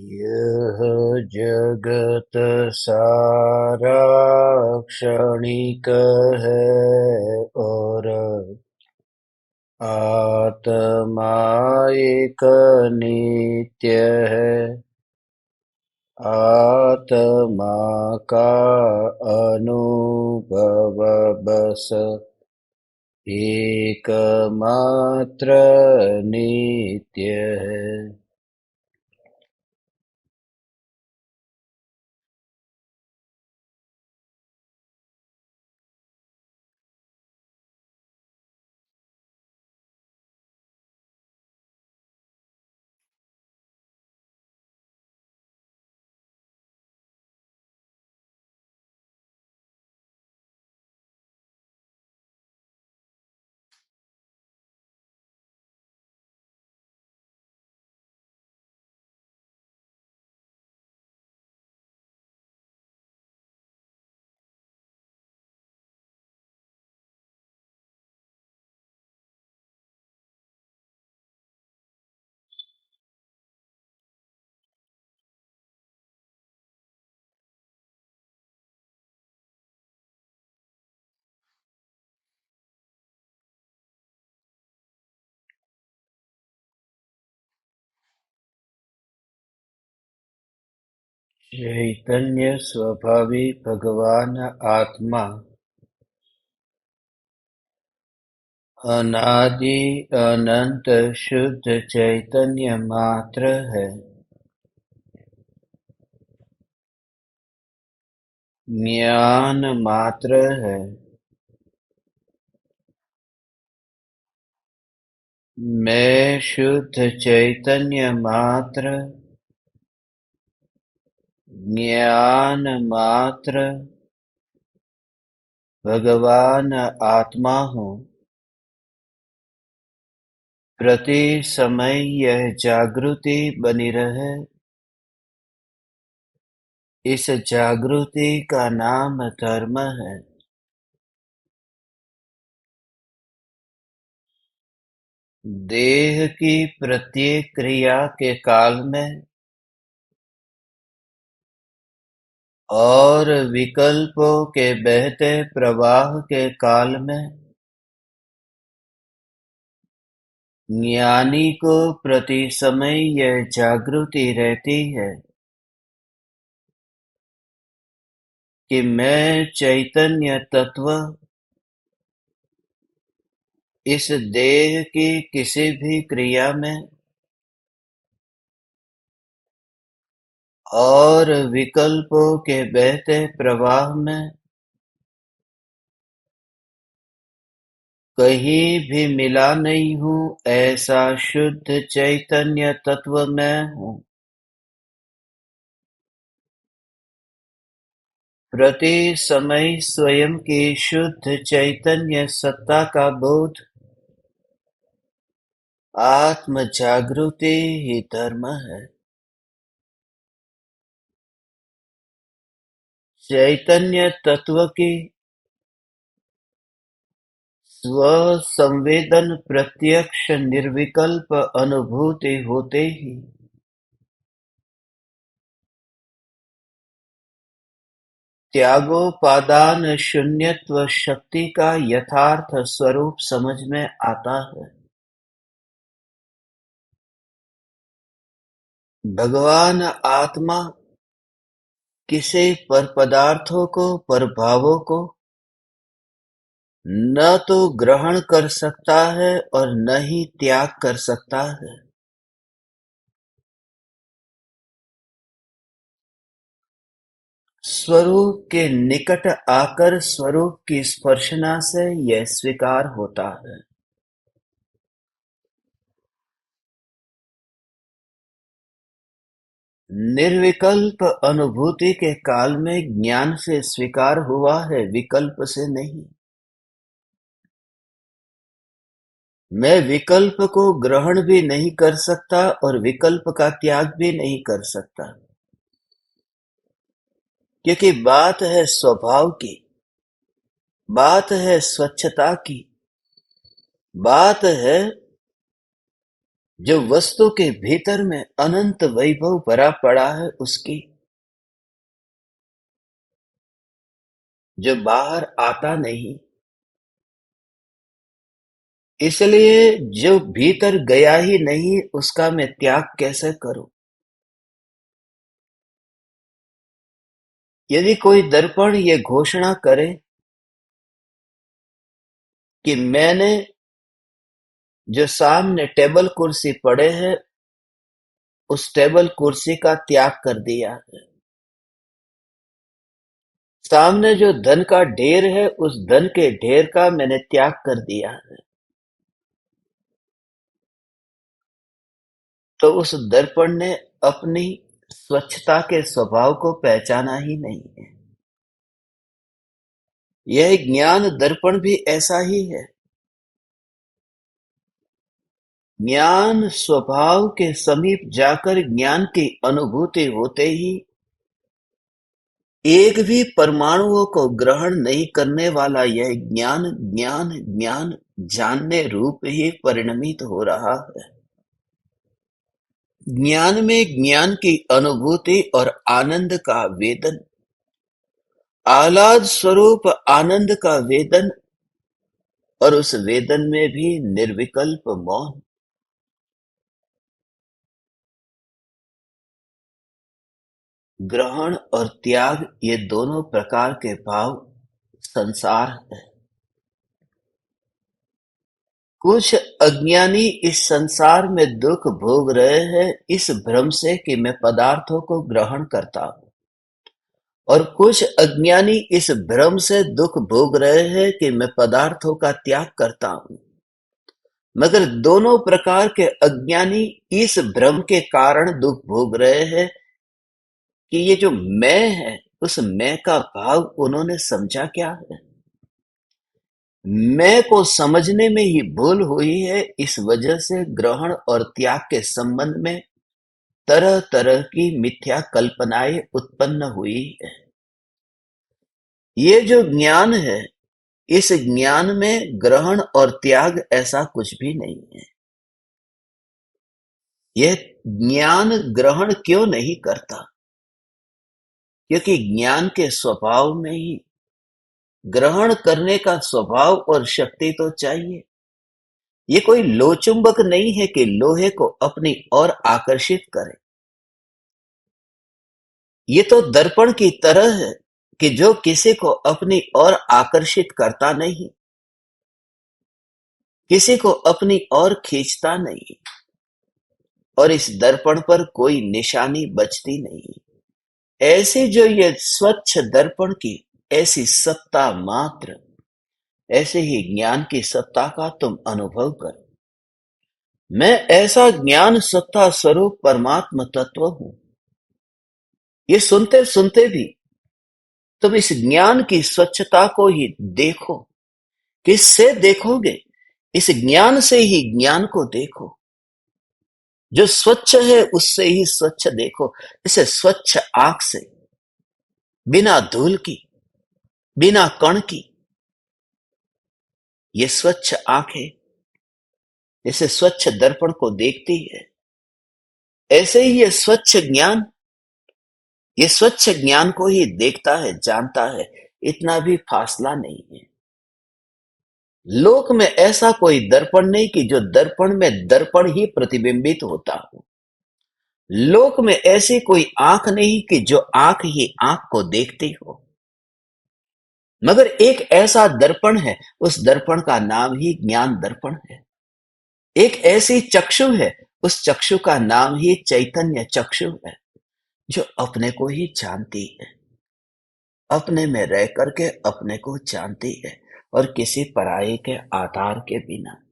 यह जगत सारा क्षणिक है और आत्मा एक नित्य है। आत्मा का अनुभव बस एकमात्र नित्य है। चैतन्य स्वभावी भगवान आत्मा अनादि अनंत शुद्ध चैतन्य मात्र है। ज्ञान मात्र है। मैं शुद्ध चैतन्य मात्र, ज्ञान मात्र भगवान आत्मा हूँ। प्रति समय यह जागृति बनी रहे। इस जागृति का नाम धर्म है। देह की प्रत्येक क्रिया के काल में और विकल्पों के बहते प्रवाह के काल में ज्ञानी को प्रति समय यह जागृति रहती है कि मैं चैतन्य तत्व इस देह की किसी भी क्रिया में और विकल्पों के बहते प्रवाह में कहीं भी मिला नहीं हूँ। ऐसा शुद्ध चैतन्य तत्व मैं हूँ। प्रति समय स्वयं की शुद्ध चैतन्य सत्ता का बोध, आत्म जागृति ही धर्म है। चैतन्य तत्व की स्व-संवेदन प्रत्यक्ष निर्विकल्प अनुभूति होते ही त्यागोपादान शून्यत्व शक्ति का यथार्थ स्वरूप समझ में आता है। भगवान आत्मा किसी पर पदार्थों को, पर भावों को न तो ग्रहण कर सकता है और न ही त्याग कर सकता है। स्वरूप के निकट आकर स्वरूप की स्पर्शना से यह स्वीकार होता है। निर्विकल्प अनुभूति के काल में ज्ञान से स्वीकार हुआ है, विकल्प से नहीं। मैं विकल्प को ग्रहण भी नहीं कर सकता और विकल्प का त्याग भी नहीं कर सकता, क्योंकि बात है स्वभाव की, बात है स्वच्छता की, बात है जो वस्तु के भीतर में अनंत वैभव भरा पड़ा है उसकी, जो बाहर आता नहीं, इसलिए जो भीतर गया ही नहीं उसका मैं त्याग कैसे करूं? यदि कोई दर्पण ये घोषणा करे कि मैंने जो सामने टेबल कुर्सी पड़े हैं उस टेबल कुर्सी का त्याग कर दिया है, सामने जो धन का ढेर है उस धन के ढेर का मैंने त्याग कर दिया है, तो उस दर्पण ने अपनी स्वच्छता के स्वभाव को पहचाना ही नहीं है। यह ज्ञान दर्पण भी ऐसा ही है। ज्ञान स्वभाव के समीप जाकर ज्ञान की अनुभूति होते ही एक भी परमाणुओं को ग्रहण नहीं करने वाला यह ज्ञान ज्ञान ज्ञान जानने रूप ही परिणमित हो रहा है। ज्ञान में ज्ञान की अनुभूति और आनंद का वेदन, आह्लाद स्वरूप आनंद का वेदन, और उस वेदन में भी निर्विकल्प मौन। ग्रहण और त्याग ये दोनों प्रकार के भाव संसार है। कुछ अज्ञानी इस संसार में दुख भोग रहे हैं इस भ्रम से कि मैं पदार्थों को ग्रहण करता हूं, और कुछ अज्ञानी इस भ्रम से दुख भोग रहे हैं कि मैं पदार्थों का त्याग करता हूं। मगर दोनों प्रकार के अज्ञानी इस भ्रम के कारण दुख भोग रहे हैं कि ये जो मैं है उस मैं का भाव उन्होंने समझा क्या है। मैं को समझने में ही भूल हुई है, इस वजह से ग्रहण और त्याग के संबंध में तरह तरह की मिथ्या कल्पनाएं उत्पन्न हुई है। ये जो ज्ञान है इस ज्ञान में ग्रहण और त्याग ऐसा कुछ भी नहीं है। यह ज्ञान ग्रहण क्यों नहीं करता? क्योंकि ज्ञान के स्वभाव में ही ग्रहण करने का स्वभाव और शक्ति तो चाहिए। ये कोई लोचुंबक नहीं है कि लोहे को अपनी ओर आकर्षित करे। ये तो दर्पण की तरह है कि जो किसी को अपनी ओर आकर्षित करता नहीं, किसी को अपनी ओर खींचता नहीं, और इस दर्पण पर कोई निशानी बचती नहीं। ऐसी जो ये स्वच्छ दर्पण की ऐसी सत्ता मात्र, ऐसे ही ज्ञान की सत्ता का तुम अनुभव करो। मैं ऐसा ज्ञान सत्ता स्वरूप परमात्म तत्व हूं। ये सुनते सुनते भी तुम इस ज्ञान की स्वच्छता को ही देखो। किससे देखोगे? इस ज्ञान से ही ज्ञान को देखो। जो स्वच्छ है उससे ही स्वच्छ देखो। इसे स्वच्छ आंख से, बिना धूल की, बिना कण की, ये स्वच्छ आंखें जैसे स्वच्छ दर्पण को देखती है, ऐसे ही ये स्वच्छ ज्ञान को ही देखता है, जानता है। इतना भी फासला नहीं है। लोक में ऐसा कोई दर्पण नहीं कि जो दर्पण में दर्पण ही प्रतिबिंबित होता हो। लोक में ऐसी कोई आंख नहीं कि जो आंख ही आंख को देखती हो। मगर एक ऐसा दर्पण है, उस दर्पण का नाम ही ज्ञान दर्पण है। एक ऐसी चक्षु है, उस चक्षु का नाम ही चैतन्य चक्षु है, जो अपने को ही जानती है, अपने में रह करके अपने को जानती है, और किसी पराये के आधार के बिना।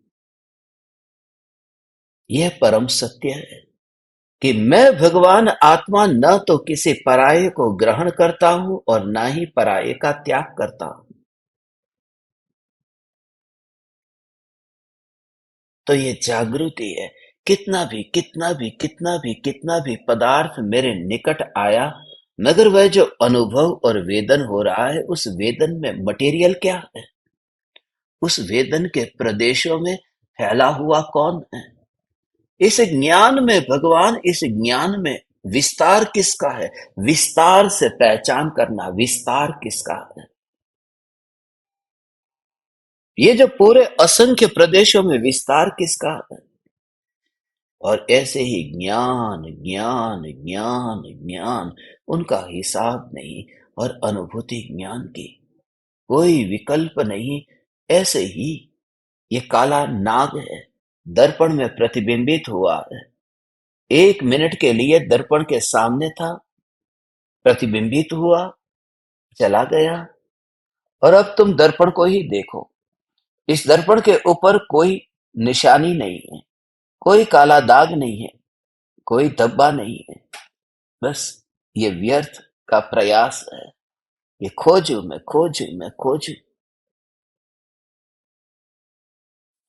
यह परम सत्य है कि मैं भगवान आत्मा न तो किसी पराये को ग्रहण करता हूं और न ही पराये का त्याग करता हूं। तो ये जागृति है। कितना भी कितना भी कितना भी कितना भी पदार्थ मेरे निकट आया, मगर वह जो अनुभव और वेदन हो रहा है उस वेदन में मटेरियल क्या है? उस वेदन के प्रदेशों में फैला हुआ कौन है? इस ज्ञान में भगवान, इस ज्ञान में विस्तार किसका है, विस्तार से पहचान करना विस्तार किसका है। ये जो पूरे असंख्य प्रदेशों में विस्तार किसका है। और ऐसे ही ज्ञान ज्ञान ज्ञान ज्ञान, उनका हिसाब नहीं। और अनुभूति ज्ञान की कोई विकल्प नहीं। ऐसे ही ये काला नाग है, दर्पण में प्रतिबिंबित हुआ है। 1 मिनट के लिए दर्पण के सामने था, प्रतिबिंबित हुआ, चला गया। और अब तुम दर्पण को ही देखो। इस दर्पण के ऊपर कोई निशानी नहीं है, कोई काला दाग नहीं है, कोई धब्बा नहीं है। बस ये व्यर्थ का प्रयास है। ये खोजू मैं खोजू मैं खोजू,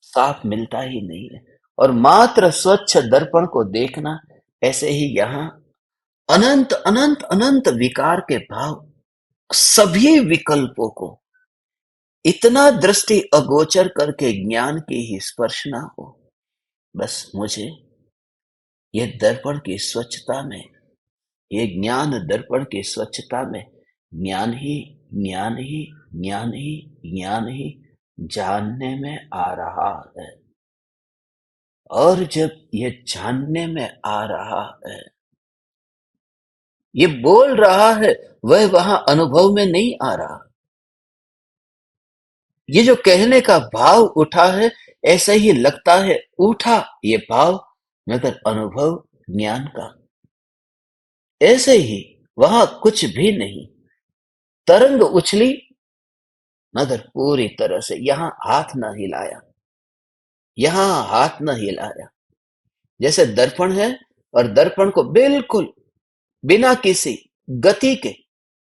साफ मिलता ही नहीं है। और मात्र स्वच्छ दर्पण को देखना, ऐसे ही यहां अनंत अनंत अनंत विकार के भाव, सभी विकल्पों को इतना दृष्टि अगोचर करके ज्ञान की ही स्पर्श ना हो। बस मुझे ये दर्पण की स्वच्छता में, ये ज्ञान दर्पण की स्वच्छता में ज्ञान ही ज्ञान ही ज्ञान ही ज्ञान ही जानने में आ रहा है। और जब ये जानने में आ रहा है, ये बोल रहा है, वह वहां अनुभव में नहीं आ रहा। ये जो कहने का भाव उठा है, ऐसा ही लगता है उठा ये भाव, मगर अनुभव ज्ञान का। ऐसे ही वहां कुछ भी नहीं, तरंग उछली, मगर पूरी तरह से यहां हाथ न हिलाया, यहां हाथ न हिलाया। जैसे दर्पण है, और दर्पण को बिल्कुल बिना किसी गति के,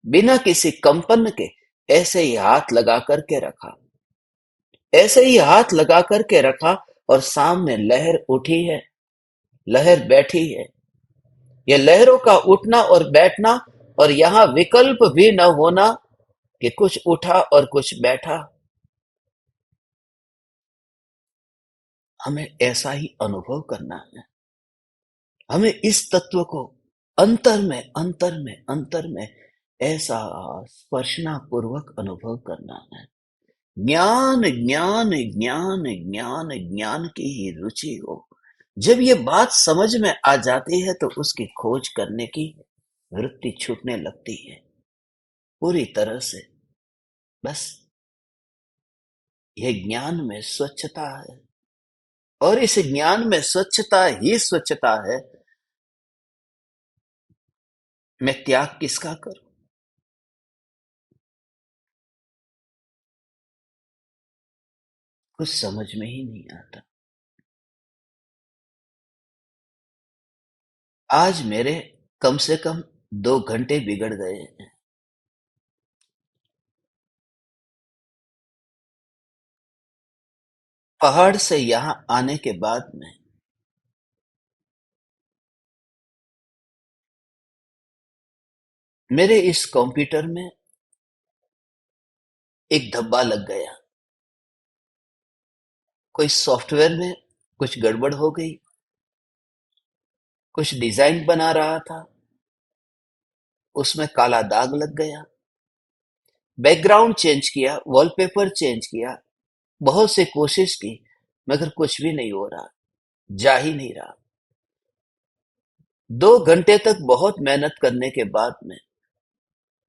बिना किसी कंपन के ऐसे ही हाथ लगा करके रखा, ऐसे ही हाथ लगा करके रखा। और सामने लहर उठी है, लहर बैठी है। ये लहरों का उठना और बैठना, और यहां विकल्प भी न होना कि कुछ उठा और कुछ बैठा। हमें ऐसा ही अनुभव करना है। हमें इस तत्व को अंतर में अंतर में अंतर में ऐसा स्पर्शना पूर्वक अनुभव करना है। ज्ञान ज्ञान ज्ञान ज्ञान ज्ञान की ही रुचि हो। जब ये बात समझ में आ जाती है तो उसकी खोज करने की वृत्ति छूटने लगती है पूरी तरह से। बस यह ज्ञान में स्वच्छता है, और इस ज्ञान में स्वच्छता ही स्वच्छता है। मैं त्याग किसका करूं? कुछ समझ में ही नहीं आता। आज मेरे कम से कम 2 घंटे बिगड़ गए हैं। पहाड़ से यहां आने के बाद में मेरे इस कंप्यूटर में एक धब्बा लग गया। कोई सॉफ्टवेयर में कुछ गड़बड़ हो गई, कुछ डिजाइन बना रहा था, उसमें काला दाग लग गया। बैकग्राउंड चेंज किया, वॉलपेपर चेंज किया, बहुत से कोशिश की, मगर कुछ भी नहीं हो रहा, जा ही नहीं रहा। 2 घंटे तक बहुत मेहनत करने के बाद में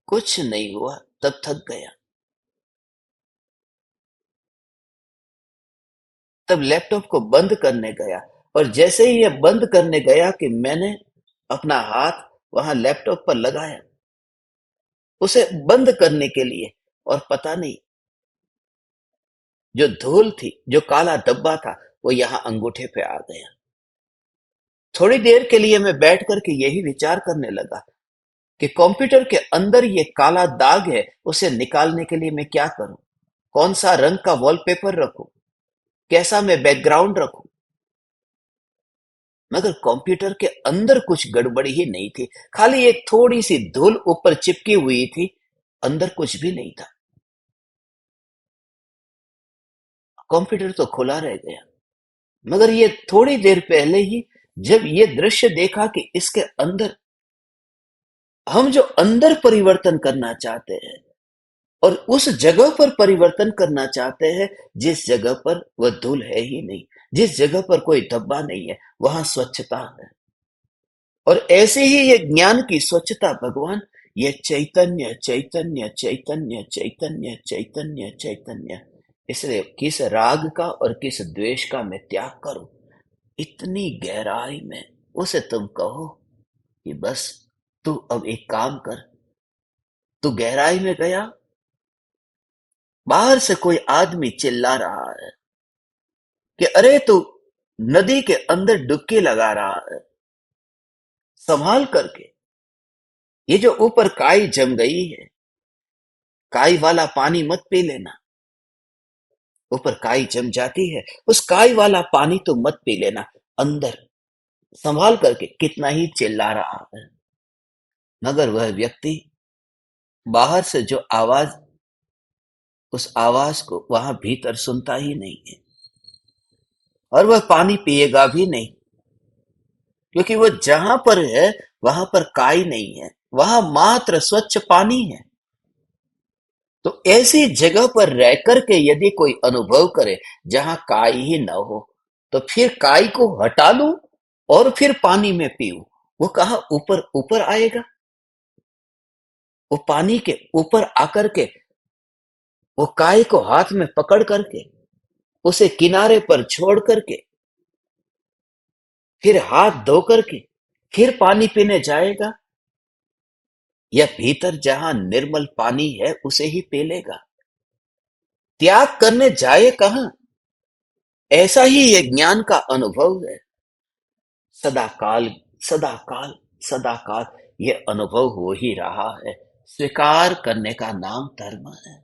कुछ नहीं हुआ, तब थक गया। तब लैपटॉप को बंद करने गया, और जैसे ही ये बंद करने गया कि मैंने अपना हाथ वहां लैपटॉप पर लगाया उसे बंद करने के लिए, और पता नहीं जो धूल थी, जो काला धब्बा था, वो यहां अंगूठे पे आ गया। थोड़ी देर के लिए मैं बैठ करके यही विचार करने लगा कि कंप्यूटर के अंदर ये काला दाग है, उसे निकालने के लिए मैं क्या करूं? कौन सा रंग का वॉलपेपर रखूं? कैसा मैं बैकग्राउंड रखूं? मगर कंप्यूटर के अंदर कुछ गड़बड़ी ही नहीं थी, खाली एक थोड़ी सी धूल ऊपर चिपकी हुई थी, अंदर कुछ भी नहीं था। कंप्यूटर तो खुला रह गया। मगर ये थोड़ी देर पहले ही जब ये दृश्य देखा कि इसके अंदर, हम जो अंदर परिवर्तन करना चाहते हैं और उस जगह पर परिवर्तन करना चाहते हैं जिस जगह पर वह धूल है ही नहीं, जिस जगह पर कोई धब्बा नहीं है, वहां स्वच्छता है। और ऐसे ही ये ज्ञान की स्वच्छता भगवान, ये चैतन्य चैतन्य चैतन्य चैतन्य चैतन्य चैतन्य, इसलिए किस राग का और किस द्वेष का मैं त्याग करूं, इतनी गहराई में उसे तुम कहो कि बस तू अब एक काम कर। तू गहराई में गया, बाहर से कोई आदमी चिल्ला रहा है कि अरे तू नदी के अंदर डुबकी लगा रहा है, संभाल करके। ये जो ऊपर काई जम गई है, काई वाला पानी मत पी लेना। ऊपर काई जम जाती है, उस काई वाला पानी तो मत पी लेना। अंदर संभाल करके, कितना ही चिल्ला रहा है, मगर वह व्यक्ति बाहर से जो आवाज, उस आवाज को वहां भीतर सुनता ही नहीं है, और वह पानी पिएगा भी नहीं, क्योंकि वह जहां पर है वहां पर काई नहीं है, वहां मात्र स्वच्छ पानी है। तो ऐसी जगह पर रह करके यदि कोई अनुभव करे जहां काई ही न हो, तो फिर काई को हटा लूं और फिर पानी में पीऊं, वो कहा ऊपर ऊपर आएगा। वो पानी के ऊपर आकर के, वो काई को हाथ में पकड़ करके, उसे किनारे पर छोड़ करके, फिर हाथ धो करके फिर पानी पीने जाएगा, या भीतर जहां निर्मल पानी है उसे ही पी लेगा? त्याग करने जाए कहां? ऐसा ही ये ज्ञान का अनुभव है। सदा काल, सदा काल, सदा काल ये अनुभव हो ही रहा है। स्वीकार करने का नाम धर्म है।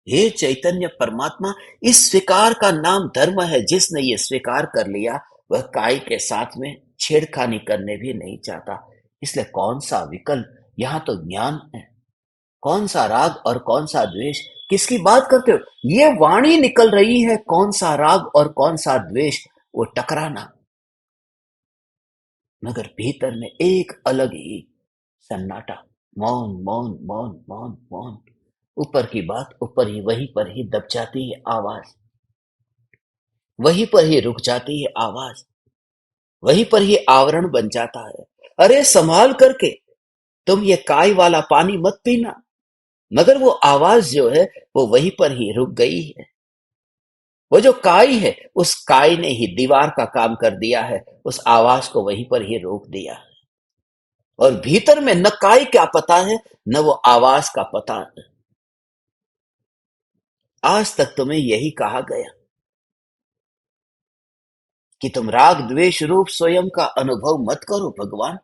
हे चैतन्य परमात्मा, इस स्वीकार का नाम धर्म है। जिसने ये स्वीकार कर लिया वह काय के साथ में छेड़खानी करने भी नहीं चाहता। इसलिए कौन सा विकल्प? यहाँ तो ज्ञान है। कौन सा राग और कौन सा द्वेष? किसकी बात करते हो? ये वाणी निकल रही है, कौन सा राग और कौन सा द्वेष, वो टकराना। मगर भीतर में एक अलग ही सन्नाटा, मौन मौन मौन मौन मौन। ऊपर की बात ऊपर ही, वहीं पर ही दब जाती है आवाज, वहीं पर ही रुक जाती है आवाज, वहीं पर ही आवरण बन जाता है। अरे संभाल करके, तुम ये काय वाला पानी मत पीना। मगर वो आवाज जो है वो वहीं पर ही रुक गई है। वो जो काई है, उस काई ने ही दीवार का काम कर दिया है, उस आवाज को वहीं पर ही रोक दिया है। और भीतर में न काई क्या पता है, न वो आवाज का पता है। आज तक तुम्हें यही कहा गया कि तुम राग द्वेष रूप स्वयं का अनुभव मत करो भगवान।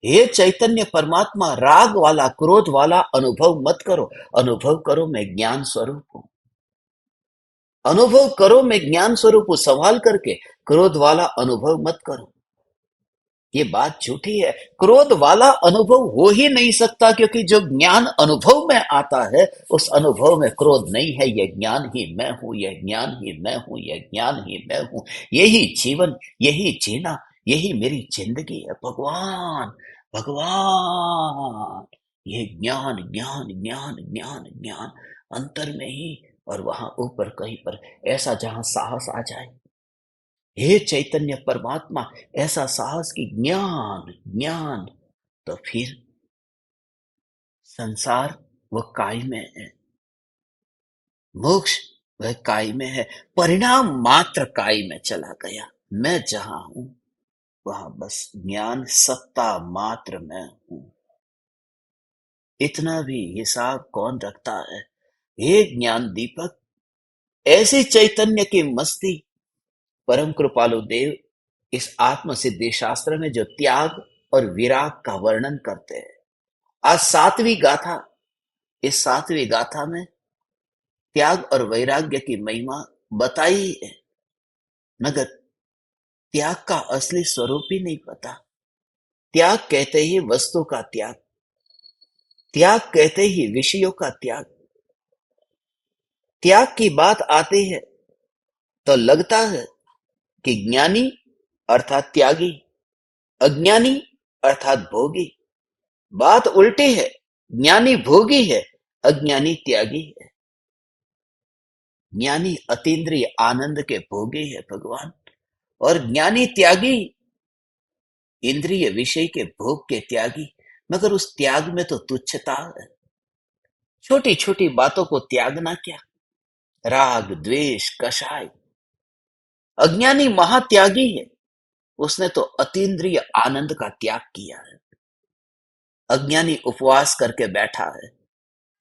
हे चैतन्य परमात्मा, राग वाला क्रोध वाला अनुभव मत करो। अनुभव करो मैं ज्ञान स्वरूप हूं। अनुभव करो मैं ज्ञान स्वरूप हूं। संभाल करके क्रोध वाला अनुभव मत करो। ये बात झूठी है। क्रोध वाला अनुभव हो ही नहीं सकता, क्योंकि जो ज्ञान अनुभव में आता है उस अनुभव में क्रोध नहीं है। यह ज्ञान ही मैं हूं, यह ज्ञान ही मैं हूं, यह ज्ञान ही मैं हूं। यही जीवन, यही जीना, यही मेरी जिंदगी है भगवान। भगवान, ये ज्ञान ज्ञान ज्ञान ज्ञान ज्ञान अंतर में ही, और वहां ऊपर कहीं पर ऐसा जहां साहस आ जाए, हे चैतन्य परमात्मा, ऐसा साहस की ज्ञान ज्ञान, तो फिर संसार वह काय में है, मोक्ष वह काय में है, परिणाम मात्र काय में चला गया। मैं जहां हूं वहां बस ज्ञान सत्ता मात्र में हूं। इतना भी हिसाब कौन रखता है? हे ज्ञान दीपक, ऐसी चैतन्य की मस्ती परम कृपालु देव इस आत्म सिद्धि शास्त्र में जो त्याग और विराग का वर्णन करते हैं, आज सातवीं गाथा, इस सातवीं गाथा में त्याग और वैराग्य की महिमा बताई है, मगर त्याग का असली स्वरूप ही नहीं पता। त्याग कहते ही वस्तु का त्याग, त्याग कहते ही विषयों का त्याग। त्याग की बात आती है तो लगता है कि ज्ञानी अर्थात त्यागी, अज्ञानी अर्थात भोगी। बात उल्टी है, ज्ञानी भोगी है, अज्ञानी त्यागी है। ज्ञानी अतीन्द्रिय आनंद के भोगी है भगवान, और ज्ञानी त्यागी इंद्रिय विषय के भोग के त्यागी। मगर उस त्याग में तो तुच्छता है। छोटी छोटी बातों को त्यागना क्या, राग द्वेष कषाय। अज्ञानी महात्यागी है, उसने तो अतीन्द्रिय आनंद का त्याग किया है। अज्ञानी उपवास करके बैठा है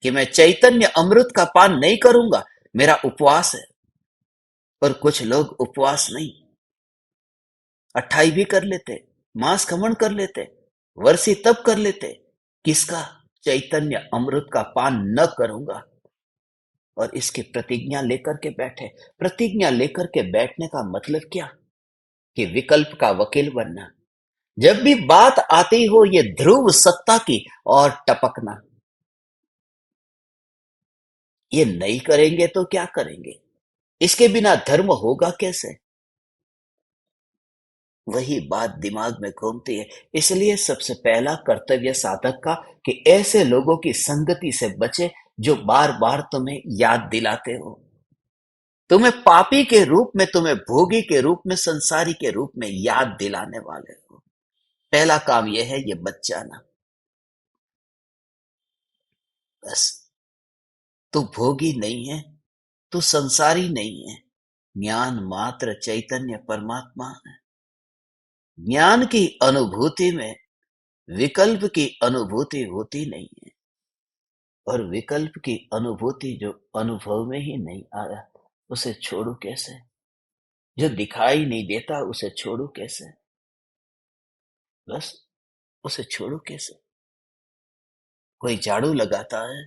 कि मैं चैतन्य अमृत का पान नहीं करूंगा, मेरा उपवास है। पर कुछ लोग उपवास नहीं, अट्ठाई भी कर लेते, मांस खमन कर लेते, वर्षी तप कर लेते। किसका? चैतन्य अमृत का पान न करूंगा, और इसकी प्रतिज्ञा लेकर के बैठे। प्रतिज्ञा लेकर के बैठने का मतलब क्या? कि विकल्प का वकील बनना। जब भी बात आती हो ये ध्रुव सत्ता की और टपकना। ये नहीं करेंगे तो क्या करेंगे? इसके बिना धर्म होगा कैसे? वही बात दिमाग में घूमती है। इसलिए सबसे पहला कर्तव्य साधक का कि ऐसे लोगों की संगति से बचे जो बार बार तुम्हें याद दिलाते हो, तुम्हें पापी के रूप में, तुम्हें भोगी के रूप में, संसारी के रूप में याद दिलाने वाले हो। पहला काम यह है, ये बच जाना। बस, तू भोगी नहीं है, तू संसारी नहीं है। ज्ञान मात्र चैतन्य परमात्मा है। ज्ञान की अनुभूति में विकल्प की अनुभूति होती नहीं है, और विकल्प की अनुभूति जो अनुभव में ही नहीं आया, उसे छोड़ू कैसे? जो दिखाई नहीं देता उसे छोड़ू कैसे? बस, उसे छोड़ू कैसे? कोई झाड़ू लगाता है,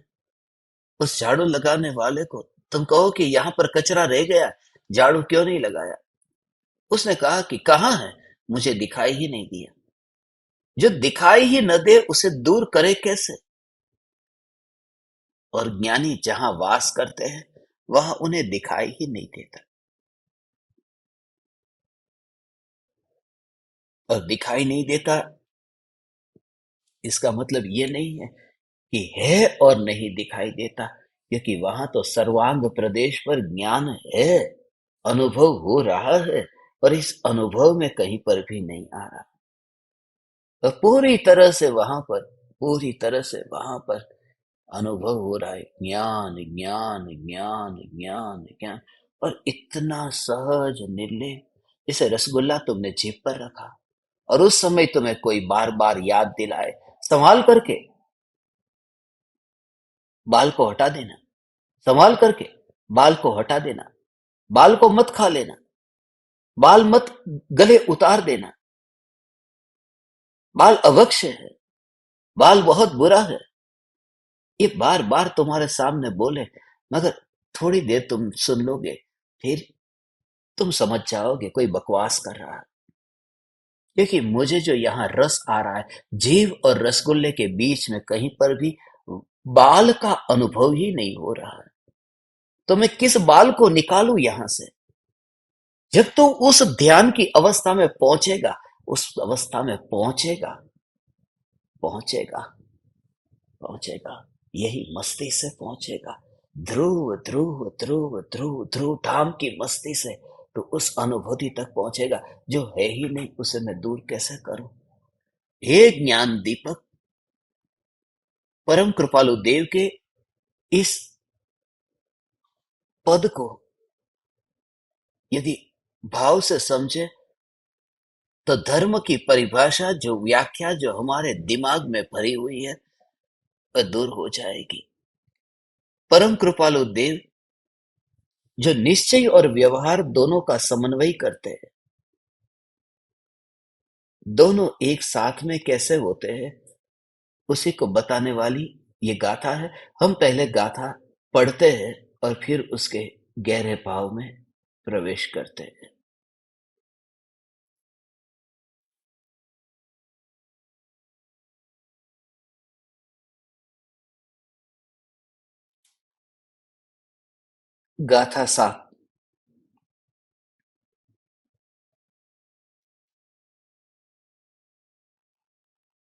उस झाड़ू लगाने वाले को तुम कहो कि यहां पर कचरा रह गया, झाड़ू क्यों नहीं लगाया? उसने कहा कि कहाँ है, मुझे दिखाई ही नहीं दिया। जो दिखाई ही न दे उसे दूर करे कैसे? और ज्ञानी जहां वास करते हैं वहां उन्हें दिखाई ही नहीं देता। और दिखाई नहीं देता, इसका मतलब ये नहीं है कि है और नहीं दिखाई देता, क्योंकि वहां तो सर्वांग प्रदेश पर ज्ञान है, अनुभव हो रहा है, और इस अनुभव में कहीं पर भी नहीं आ रहा। तो पूरी तरह से वहां पर, पूरी तरह से वहां पर अनुभव हो रहा है, ज्ञान ज्ञान ज्ञान ज्ञान ज्ञान। और इतना सहज निर्लेप, जैसे रसगुल्ला तुमने जीभ पर रखा और उस समय तुम्हें कोई बार बार याद दिलाए, संभाल करके बाल को हटा देना, संभाल करके बाल को हटा देना, बाल को मत खा लेना, बाल मत गले उतार देना। बाल अवक्ष है, बाल बहुत बुरा है, ये बार बार तुम्हारे सामने बोले, मगर थोड़ी देर तुम सुन लोगे, फिर तुम समझ जाओगे कोई बकवास कर रहा है। क्योंकि मुझे जो यहाँ रस आ रहा है, जीव और रसगुल्ले के बीच में कहीं पर भी बाल का अनुभव ही नहीं हो रहा है। तो मैं किस बाल को निकालूं यहां से? जब तू उस ध्यान की अवस्था में पहुंचेगा, उस अवस्था में पहुंचेगा, पहुंचेगा, पहुंचेगा, यही मस्ती से पहुंचेगा। ध्रुव ध्रुव ध्रुव ध्रुव ध्रुव धाम की मस्ती से तो उस अनुभूति तक पहुंचेगा। जो है ही नहीं उसे मैं दूर कैसे करूं? हे ज्ञान दीपक, परम कृपालु देव के इस पद को यदि भाव से समझे तो धर्म की परिभाषा, जो व्याख्या जो हमारे दिमाग में भरी हुई है, वह दूर हो जाएगी। परम कृपालु देव जो निश्चय और व्यवहार दोनों का समन्वय करते हैं, दोनों एक साथ में कैसे होते हैं, उसी को बताने वाली ये गाथा है। हम पहले गाथा पढ़ते हैं और फिर उसके गहरे भाव में प्रवेश करते हैं। गाथा 7।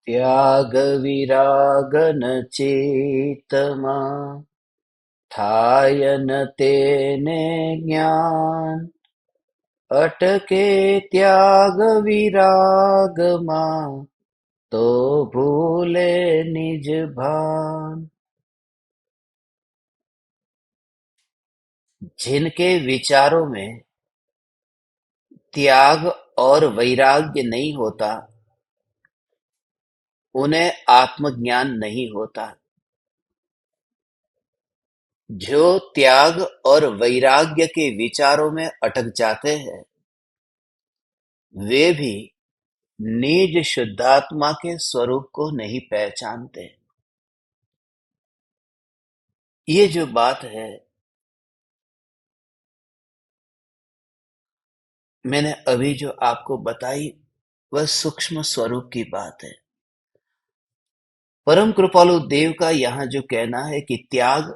त्याग विराग न चेतमा થાય ન તેને જ્ઞાન અટકે ત્યાગ વિરાગમાં तो भूले निज भान। जिनके विचारों में त्याग और वैराग्य नहीं होता उन्हें आत्मज्ञान नहीं होता। जो त्याग और वैराग्य के विचारों में अटक जाते हैं वे भी निज शुद्धात्मा के स्वरूप को नहीं पहचानते। ये जो बात है मैंने अभी जो आपको बताई वह सूक्ष्म स्वरूप की बात है। परम कृपालु देव का यहाँ जो कहना है कि त्याग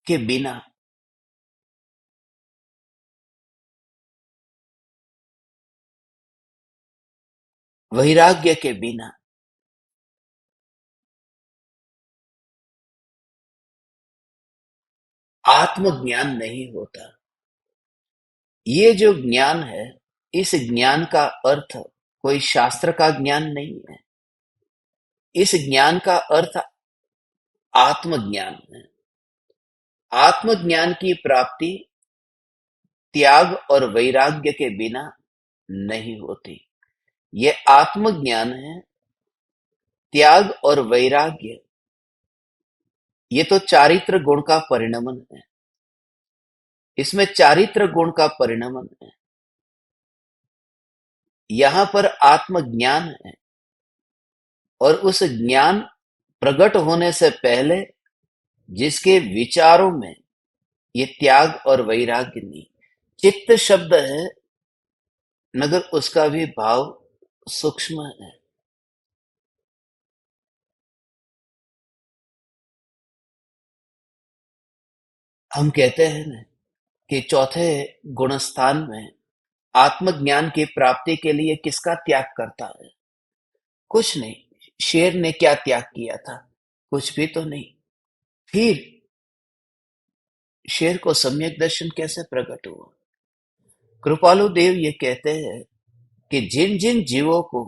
के बिना वैराग्य के बिना आत्मज्ञान नहीं होता। ये जो ज्ञान है इस ज्ञान का अर्थ कोई शास्त्र का ज्ञान नहीं है। इस ज्ञान का अर्थ आत्मज्ञान है। आत्मज्ञान की प्राप्ति त्याग और वैराग्य के बिना नहीं होती। ये आत्मज्ञान है। त्याग और वैराग्य ये तो चारित्र गुण का परिणमन है। इसमें चारित्र गुण का परिणमन है। यहां पर आत्मज्ञान है और उस ज्ञान प्रकट होने से पहले जिसके विचारों में ये त्याग और वैराग्य नहीं। चित्त शब्द है मगर उसका भी भाव सूक्ष्म है। हम कहते हैं ना कि चौथे गुणस्थान में आत्मज्ञान की प्राप्ति के लिए किसका त्याग करता है? कुछ नहीं। शेर ने क्या त्याग किया था? कुछ भी तो नहीं। फिर शेर को सम्यक दर्शन कैसे प्रकट हुआ? कृपालु देव ये कहते हैं कि जिन जिन जीवों को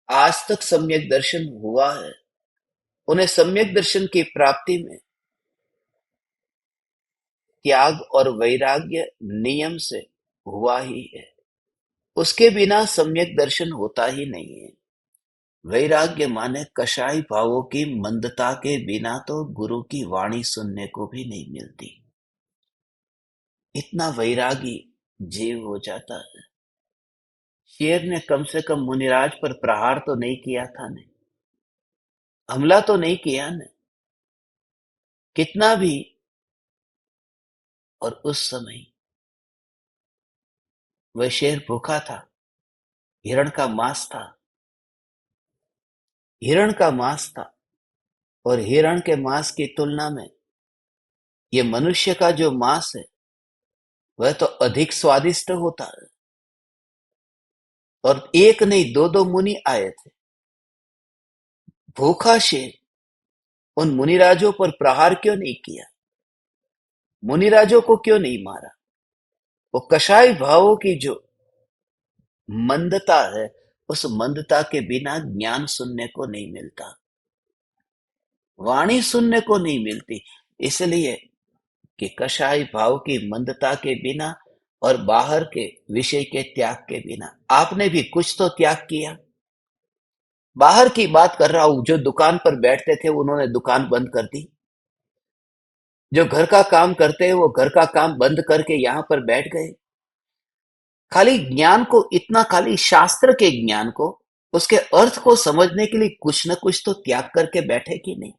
आज तक सम्यक दर्शन हुआ है उन्हें सम्यक दर्शन की प्राप्ति में त्याग और वैराग्य नियम से हुआ ही है। उसके बिना सम्यक दर्शन होता ही नहीं है। वैराग्य माने कषाय भावों की मंदता के बिना तो गुरु की वाणी सुनने को भी नहीं मिलती। इतना वैरागी जीव हो जाता है। शेर ने कम से कम मुनिराज पर प्रहार तो नहीं किया था ने, हमला तो नहीं किया ने, कितना भी। और उस समय वह शेर भूखा था। हिरण का मांस था। हिरण का मांस था और हिरण के मांस की तुलना में ये मनुष्य का जो मांस है वह तो अधिक स्वादिष्ट होता है। और एक नहीं दो दो मुनि आए थे। भूखा शेर उन मुनिराजों पर प्रहार क्यों नहीं किया? मुनिराजों को क्यों नहीं मारा? वो कषाय भावों की जो मंदता है उस मंदता के बिना ज्ञान सुनने को नहीं मिलता। वाणी सुनने को नहीं मिलती। इसलिए कि कषाय भाव की मंदता के बिना और बाहर के विषय के त्याग के बिना आपने भी कुछ तो त्याग किया। बाहर की बात कर रहा हूं। जो दुकान पर बैठते थे उन्होंने दुकान बंद कर दी। जो घर का काम करते हैं वो घर का काम बंद करके यहां पर बैठ गए। खाली ज्ञान को इतना खाली शास्त्र के ज्ञान को उसके अर्थ को समझने के लिए कुछ न कुछ तो त्याग करके बैठे कि नहीं?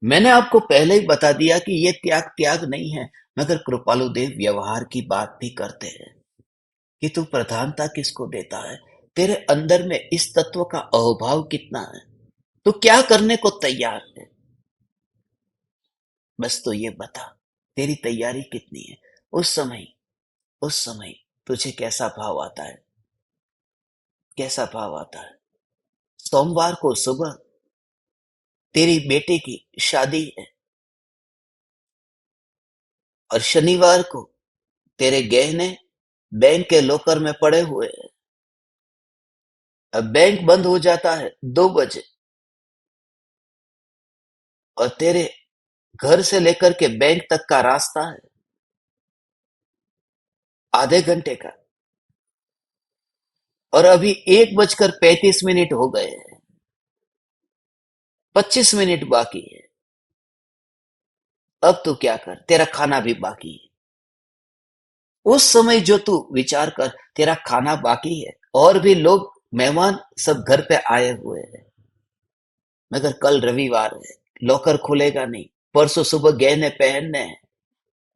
मैंने आपको पहले ही बता दिया कि ये त्याग त्याग नहीं है। मगर कृपालु देव व्यवहार की बात भी करते हैं कि तू प्रधानता किसको देता है? तेरे अंदर में इस तत्व का अहोभाव कितना है? तू क्या करने को तैयार है? बस तो ये बता, तेरी तैयारी कितनी है? उस समय तुझे कैसा भाव आता है? कैसा भाव आता है। सोमवार को सुबह तेरी बेटे की शादी है और शनिवार को तेरे गहने बैंक के लॉकर में पड़े हुए हैं। अब बैंक बंद हो जाता है 2 बजे और तेरे घर से लेकर के बैंक तक का रास्ता है आधे घंटे का, और अभी 1:35 हो गए हैं। 25 मिनट बाकी है। अब तू क्या कर, तेरा खाना भी बाकी है। उस समय जो तू विचार कर, तेरा खाना बाकी है और भी लोग मेहमान सब घर पे आए हुए हैं, मगर कल रविवार है, लॉकर खुलेगा नहीं, परसों सुबह गहने पहनने हैं,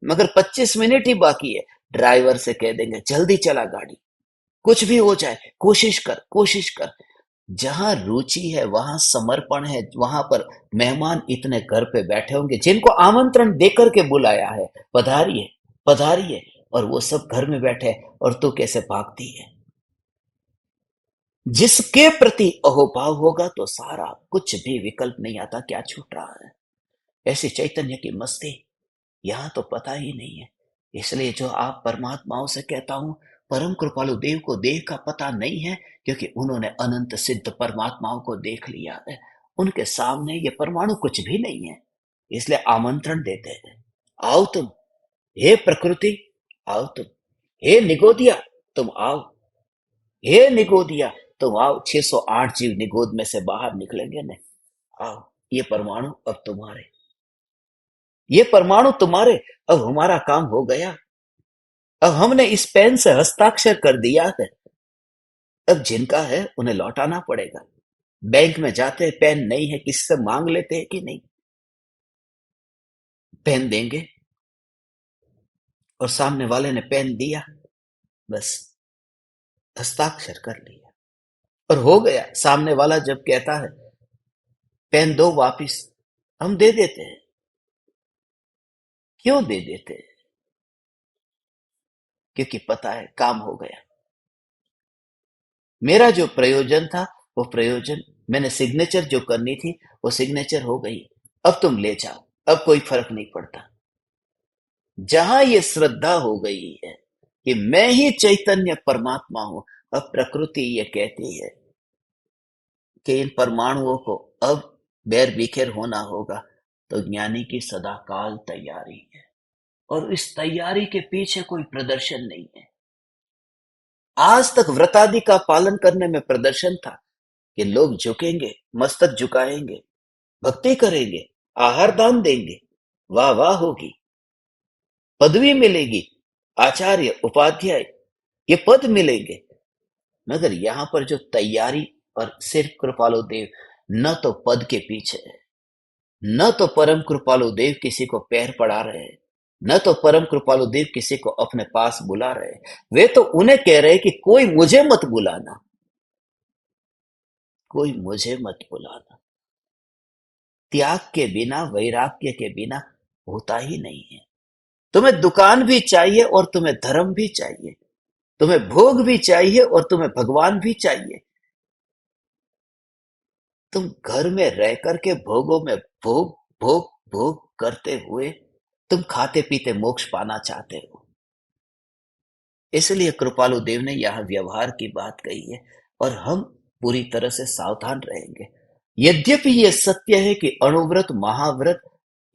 मगर 25 मिनट ही बाकी है। ड्राइवर से कह देंगे जल्दी चला गाड़ी, कुछ भी हो जाए, कोशिश कर, कोशिश कर। जहां रुचि है वहां समर्पण है, वहां पर मेहमान इतने घर पे बैठे होंगे जिनको आमंत्रण देकर के बुलाया है, पधारिए, पधारिए, और वो सब घर में बैठे हैं, और तू कैसे भागती है। जिसके प्रति अहोभाव होगा तो सारा कुछ भी विकल्प नहीं आता, क्या छूट रहा है। ऐसी चैतन्य की मस्ती यहाँ तो पता ही नहीं है। इसलिए जो आप परमात्माओं से कहता हूं, परम कृपालु देव को देह का पता नहीं है, क्योंकि उन्होंने अनंत सिद्ध परमात्माओं को देख लिया है। उनके सामने ये परमाणु कुछ भी नहीं है। इसलिए आमंत्रण देते हैं, आओ तुम, हे प्रकृति, आओ तुम, हे निगोदिया, तुम आओ, हे निगोदिया, तुम आओ। 608 जीव निगोद में से बाहर निकलेंगे न, आओ, ये परमाणु अब तुम्हारे, ये परमाणु तुम्हारे। अब हमारा काम हो गया। अब हमने इस पेन से हस्ताक्षर कर दिया है। अब जिनका है उन्हें लौटाना पड़ेगा। बैंक में जाते हैं, पेन नहीं है, किसी से मांग लेते हैं कि नहीं, पेन देंगे, और सामने वाले ने पेन दिया, बस हस्ताक्षर कर लिया और हो गया। सामने वाला जब कहता है पेन दो वापिस, हम दे देते हैं। क्यों दे देते हैं? क्योंकि पता है काम हो गया। मेरा जो प्रयोजन था वो प्रयोजन, मैंने सिग्नेचर जो करनी थी वो सिग्नेचर हो गई। अब तुम ले जाओ, अब कोई फर्क नहीं पड़ता। जहां ये श्रद्धा हो गई है कि मैं ही चैतन्य परमात्मा हूं, अब प्रकृति ये कहती है कि इन परमाणुओं को अब बैर बिखेर होना होगा, तो ज्ञानी की सदाकाल तैयारी है, और इस तैयारी के पीछे कोई प्रदर्शन नहीं है। आज तक व्रतादि का पालन करने में प्रदर्शन था कि लोग झुकेंगे, मस्तक झुकाएंगे, भक्ति करेंगे, आहार दान देंगे, वाह वाह होगी, पदवी मिलेगी, आचार्य उपाध्याय ये पद मिलेंगे। मगर यहां पर जो तैयारी, और सिर्फ कृपालु देव न तो पद के पीछे है, न तो परम कृपालु देव किसी को पैर पड़ा रहे हैं, न तो परम कृपालु देव किसी को अपने पास बुला रहे हैं। वे तो उन्हें कह रहे हैं कि कोई मुझे मत बुलाना, कोई मुझे मत बुलाना। त्याग के बिना, वैराग्य के बिना होता ही नहीं है। तुम्हें दुकान भी चाहिए और तुम्हें धर्म भी चाहिए, तुम्हें भोग भी चाहिए और तुम्हें भगवान भी चाहिए। तुम घर में रह करके भोगों में भोग भोग भोग करते हुए तुम खाते पीते मोक्ष पाना चाहते हो। इसलिए कृपालु देव ने यहां व्यवहार की बात कही है, और हम पूरी तरह से सावधान रहेंगे। यद्यपि यह सत्य है कि अणुव्रत महाव्रत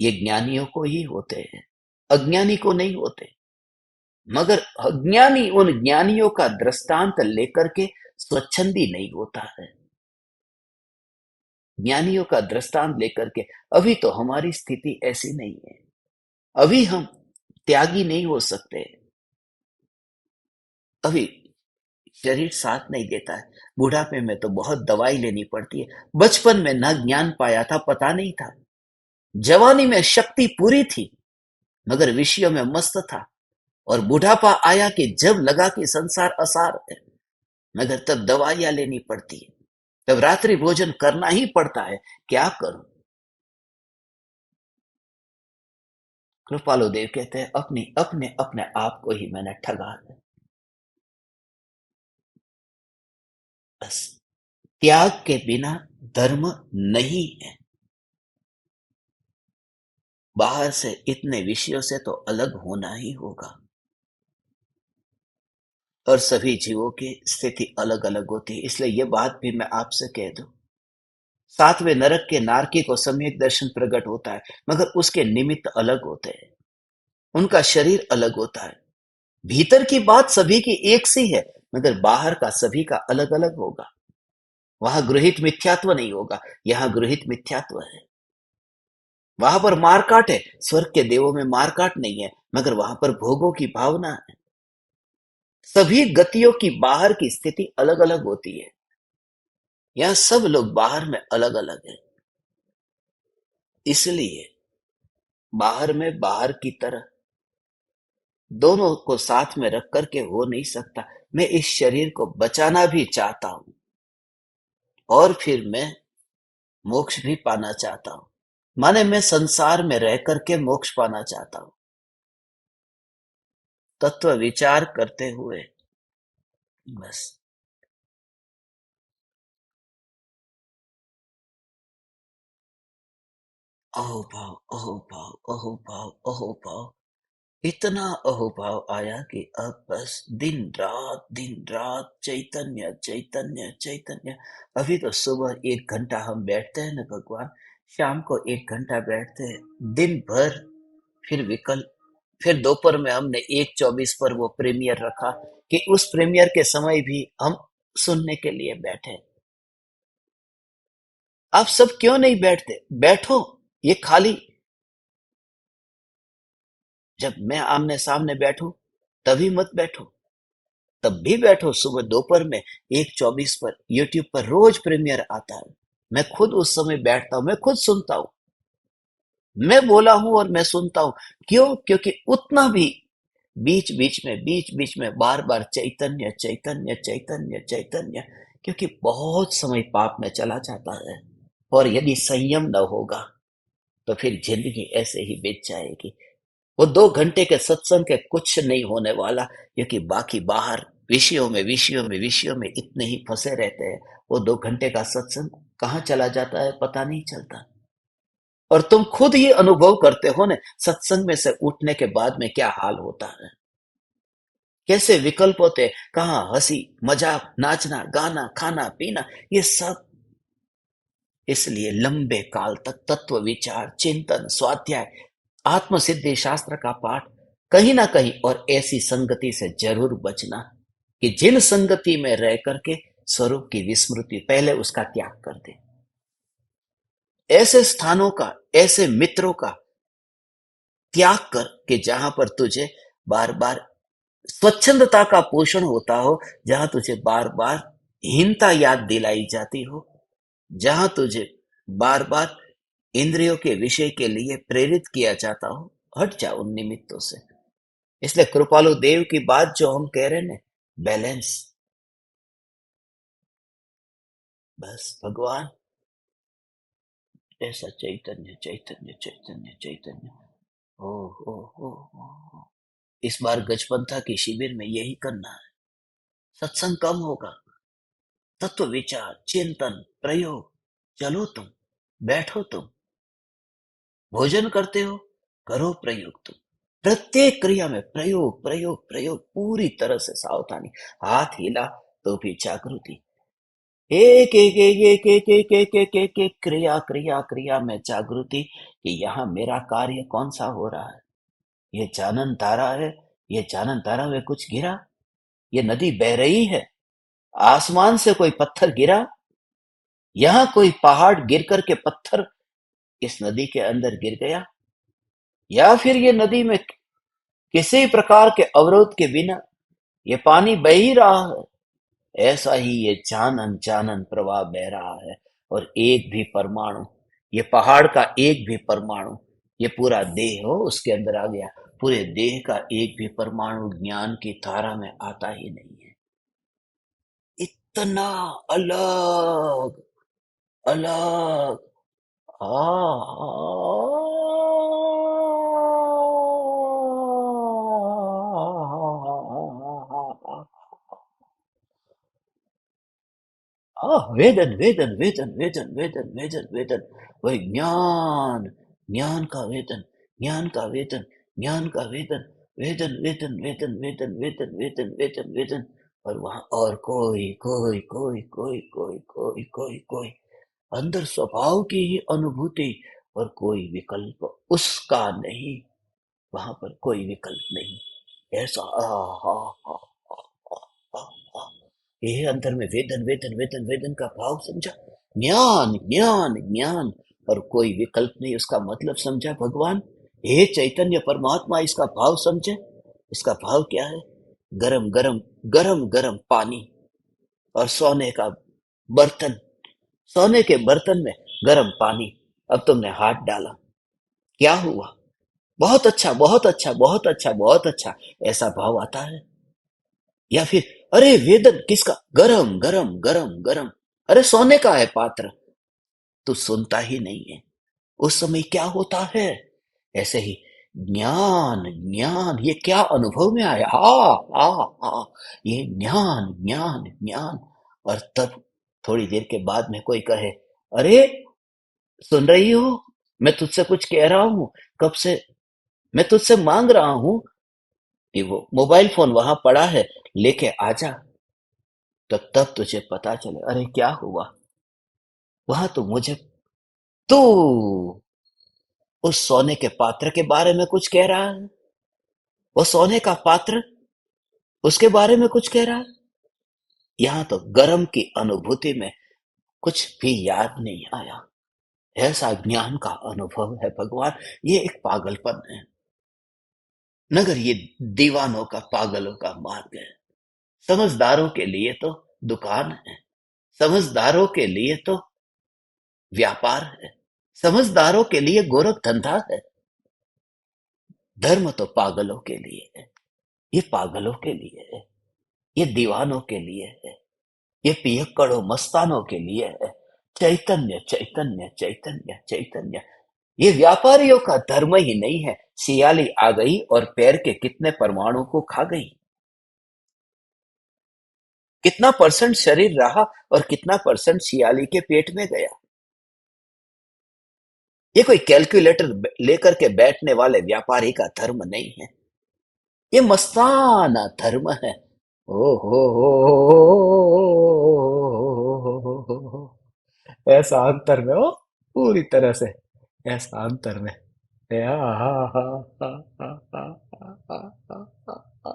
ये ज्ञानियों को ही होते हैं, अज्ञानी को नहीं होते। मगर अज्ञानी उन ज्ञानियों का दृष्टांत लेकर के स्वच्छंदी नहीं होता है। ज्ञानियों का दृष्टांत लेकर के, अभी तो हमारी स्थिति ऐसी नहीं है, अभी हम त्यागी नहीं हो सकते, अभी शरीर साथ नहीं देता है। बुढ़ापे में तो बहुत दवाई लेनी पड़ती है। बचपन में ना ज्ञान पाया था, पता नहीं था। जवानी में शक्ति पूरी थी, मगर विषयों में मस्त था। और बुढ़ापा आया कि जब लगा कि संसार असार है, मगर तब दवाइयां लेनी पड़ती है, तब रात्रि भोजन करना ही पड़ता है। क्या करूं? कृपालु देव कहते हैं अपनी अपने अपने आप को ही मैंने ठगा है। बस त्याग के बिना धर्म नहीं है। बाहर से इतने विषयों से तो अलग होना ही होगा। और सभी जीवों की स्थिति अलग अलग होती है, इसलिए ये बात भी मैं आपसे कह दूं। सातवें नरक के नारकी को सम्यक दर्शन प्रकट होता है, मगर उसके निमित्त अलग होते हैं, उनका शरीर अलग होता है। भीतर की बात सभी की एक सी है, मगर बाहर का सभी का अलग अलग होगा। वहां गृहित मिथ्यात्व नहीं होगा, यहाँ गृहित मिथ्यात्व है। वहां पर मारकाट है, स्वर्ग के देवों में मारकाट नहीं है, मगर वहां पर भोगों की भावना है। सभी गतियों की बाहर की स्थिति अलग अलग होती है। यहाँ सब लोग बाहर में अलग अलग है, इसलिए बाहर में बाहर की तरह दोनों को साथ में रख करके हो नहीं सकता। मैं इस शरीर को बचाना भी चाहता हूं और फिर मैं मोक्ष भी पाना चाहता हूं। माने मैं संसार में रह करके मोक्ष पाना चाहता हूं। तत्व विचार करते हुए बस अहोभाव अहोभाव अहोभाव अहोभाव, इतना अहोभाव आया कि अब बस दिन रात चैतन्य चैतन्य चैतन्य। अभी तो सुबह 1 घंटा हम बैठते हैं ना भगवान, शाम को 1 घंटा बैठते हैं, दिन भर फिर विकल्प। फिर दोपहर में हमने 1:24 पर वो प्रीमियर रखा कि उस प्रीमियर के समय भी हम सुनने के लिए बैठे। आप सब क्यों नहीं बैठते? बैठो। ये खाली जब मैं आमने सामने बैठूं तभी मत बैठो, तब भी बैठो। सुबह दोपहर में 1:24 पर यूट्यूब पर रोज प्रीमियर आता है। मैं खुद उस समय बैठता हूं, मैं खुद सुनता हूं। मैं बोला हूं और मैं सुनता हूं। क्यों? क्योंकि उतना भी बीच बीच में बार बार चैतन्य चैतन्य चैतन्य चैतन्य, क्योंकि बहुत समय पाप में चला जाता है। और यदि संयम न होगा तो फिर जिंदगी ऐसे ही बीत जाएगी। वो 2 घंटे के सत्संग के कुछ नहीं होने वाला, क्योंकि बाकी बाहर विषयों में इतने ही फंसे रहते हैं। वो 2 घंटे का सत्संग कहाँ चला जाता है पता नहीं चलता। और तुम खुद ही अनुभव करते हो ना, सत्संग में से उठने के बाद में क्या हाल होता है, कैसे विकल्प होते हैं, कहाँ हंसी मजाक, नाचना गाना खाना पीना, ये सब। इसलिए लंबे काल तक तत्व विचार चिंतन स्वाध्याय आत्म सिद्धि शास्त्र का पाठ कहीं ना कहीं, और ऐसी संगति से जरूर बचना कि जिन संगति में रह करके स्वरूप की विस्मृति, पहले उसका त्याग कर दे। ऐसे स्थानों का, ऐसे मित्रों का त्याग कर कि जहां पर तुझे बार बार स्वच्छंदता का पोषण होता हो, जहां तुझे बार बार हीनता याद दिलाई जाती हो, जहां तुझे बार बार इंद्रियों के विषय के लिए प्रेरित किया जाता हो। हट जा उन निमित्तों से। इसलिए कृपालु देव की बात जो हम कह रहे हैं ना, बैलेंस। बस भगवान ऐसा चैतन्य चैतन्य चैतन्य चैतन्य। ओ ओ ओ ओ। इस बार गजपंथा की शिविर में यही करना है। सत्संग कम होगा, तत्व विचार चिंतन प्रयोग। चलो तुम, बैठो तुम, भोजन करते हो, करो प्रयोग तुम। प्रत्येक क्रिया में प्रयोग प्रयोग प्रयोग, पूरी तरह से सावधानी। हाथ हिला तो भी जागृति। एक एक एक एक एक एक एक एक एक एक क्रिया क्रिया क्रिया में जागृति कि यहाँ मेरा कार्य कौन सा हो रहा है। ये जानन धारा है, ये जानन धारा में कुछ गिरा, ये नदी बह रही है, आसमान से कोई पत्थर गिरा, यहाँ कोई पहाड़ गिर कर के पत्थर इस नदी के अंदर गिर गया, या फिर ये नदी में किसी प्रकार के अवरोध के बिना ये पानी बह ही रहा है। ऐसा ही ये जानन जानन प्रवाह बह रहा है। और एक भी परमाणु, ये पहाड़ का एक भी परमाणु, ये पूरा देह हो उसके अंदर आ गया, पूरे देह का एक भी परमाणु ज्ञान की धारा में आता ही नहीं है। इतना अलग अलग। आ वेदन वेदन वेदन वेदन वेदन वेदन वेदन, वही ज्ञान, ज्ञान का वेदन, ज्ञान का वेदन, ज्ञान का वेदन, वेदन वेदन वेदन वेदन वेदन वेदन वेदन वेदन। और वहां और कोई कोई कोई कोई कोई कोई कोई कोई अंदर स्वभाव की ही अनुभूति, और कोई विकल्प उसका नहीं, वहां पर कोई विकल्प नहीं। ऐसा आ हा हा हा हा हा हा। ये अंतर में वेदन वेदन वेदन वेदन का भाव समझा, ज्ञान ज्ञान ज्ञान, और कोई विकल्प नहीं उसका मतलब समझा भगवान। हे चैतन्य परमात्मा, इसका भाव समझे। इसका भाव क्या है? गरम गरम, गरम गरम पानी और सोने का बर्तन, सोने के बर्तन में गरम पानी। अब तुमने हाथ डाला, क्या हुआ? बहुत अच्छा बहुत अच्छा बहुत अच्छा बहुत अच्छा, ऐसा भाव आता है। या फिर अरे वेदन किसका? गरम गरम गरम गरम, अरे सोने का है पात्र। तू सुनता ही नहीं है। उस समय क्या होता है? ऐसे ही ज्ञान ज्ञान, ये क्या अनुभव में आया? आ आ, ये ज्ञान ज्ञान ज्ञान। और तब थोड़ी देर के बाद में कोई कहे, अरे सुन रही हो, मैं तुझसे कुछ कह रहा हूं, कब से मैं तुझसे मांग रहा हूं कि वो मोबाइल फोन वहां पड़ा है, लेके आजा। तो तब तुझे पता चले, अरे क्या हुआ? वहां तो मुझे तू उस सोने के पात्र के बारे में कुछ कह रहा है, वो सोने का पात्र उसके बारे में कुछ कह रहा है। यहाँ तो गर्म की अनुभूति में कुछ भी याद नहीं आया। ऐसा ज्ञान का अनुभव है भगवान। ये एक पागलपन है, मगर ये दीवानों का, पागलों का मार्ग है। समझदारों के लिए तो दुकान है, समझदारों के लिए तो व्यापार है, समझदारों के लिए गोरख धंधा है। धर्म तो पागलों के लिए है, ये पागलों के लिए है, ये दीवानों के लिए है, ये पियक्कड़ों मस्तानों के लिए है। चैतन्य चैतन्य चैतन्य चैतन्य, ये व्यापारियों का धर्म ही नहीं है। सियाली आ गई और पैर के कितने परमाणु को खा गई, कितना परसेंट शरीर रहा और कितना परसेंट सियाली के पेट में गया। ये कोई कैलकुलेटर लेकर के बैठने वाले व्यापारी का धर्म नहीं है, ये मस्ताना धर्म है। ओ हो, ऐसा अंतर में हो, पूरी तरह से ऐसा अंतर में। या, हा, हा, हा, हा, हा, हा, हा, हा, हा।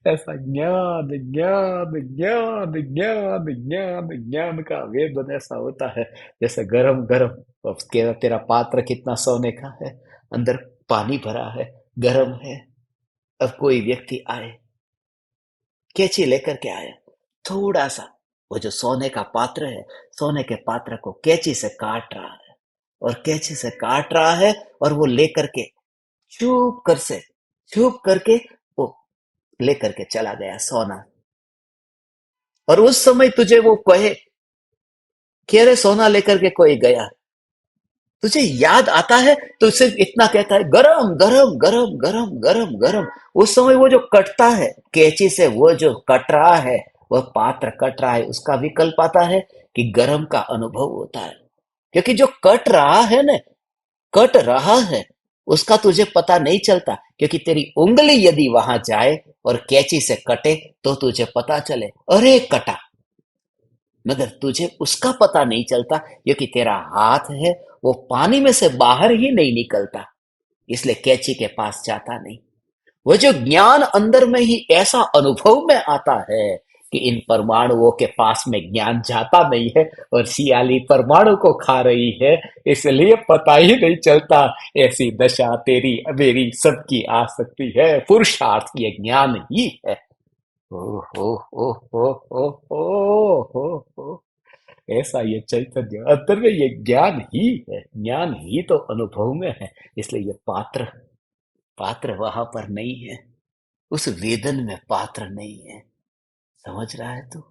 ऐसा ज्ञान ज्ञान ज्ञान ज्ञान ज्ञान ज्ञान का वेदन ऐसा होता है, जैसे गरम गरम। अब तेरा पात्र कितना सोने का है, अंदर पानी भरा है, गरम है। अब कोई व्यक्ति आए, कैंची लेकर के आया, थोड़ा सा वो जो सोने का पात्र है, सोने के पात्र को कैंची से काट रहा है, और कैंची से काट रहा है, और वो लेकर के छुप करके वो लेकर के चला गया सोना। और उस समय तुझे वो कहे कि अरे सोना लेकर के कोई गया, तुझे याद आता है तो सिर्फ इतना कहता है, गरम गरम गरम गरम गरम गरम। उस समय वो जो कटता है कैंची से, वो जो कट रहा है, वह पात्र कट रहा है, उसका विकल्प आता है कि गरम का अनुभव होता है। क्योंकि जो कट रहा है ना, कट रहा है, उसका तुझे पता नहीं चलता। क्योंकि तेरी उंगली यदि वहां जाए और कैंची से कटे, तो तुझे पता चले, अरे कटा। मगर तुझे उसका पता नहीं चलता, क्योंकि तेरा हाथ है वो पानी में से बाहर ही नहीं निकलता, इसलिए कैंची के पास जाता नहीं। वो जो ज्ञान अंदर में ही ऐसा अनुभव में आता है कि इन परमाणुओं के पास में ज्ञान जाता नहीं है, और सियाली परमाणु को खा रही है, इसलिए पता ही नहीं चलता। ऐसी दशा तेरी मेरी सबकी आ सकती है, पुरुषार्थ ये ज्ञान ही है। ओ हो हो हो हो हो हो। ऐसा ये चैतन्य अंतर में, ये ज्ञान ही है, ज्ञान ही तो अनुभव में है। इसलिए ये पात्र, पात्र वहां पर नहीं है, उस वेदन में पात्र नहीं है। समझ रहा है तू?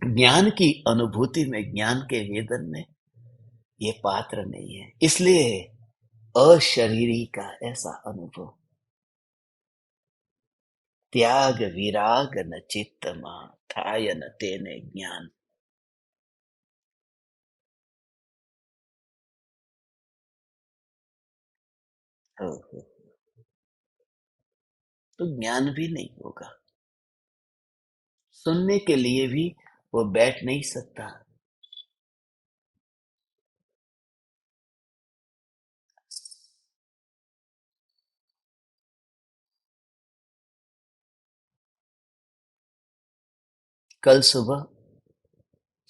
ज्ञान की अनुभूति में, ज्ञान के वेदन में ये पात्र नहीं है। इसलिए अशरीरी का ऐसा अनुभव, त्याग विराग न चित्त मा, थाय न तेने ज्ञान। ओहो, तो ज्ञान भी नहीं होगा, सुनने के लिए भी वो बैठ नहीं सकता। कल सुबह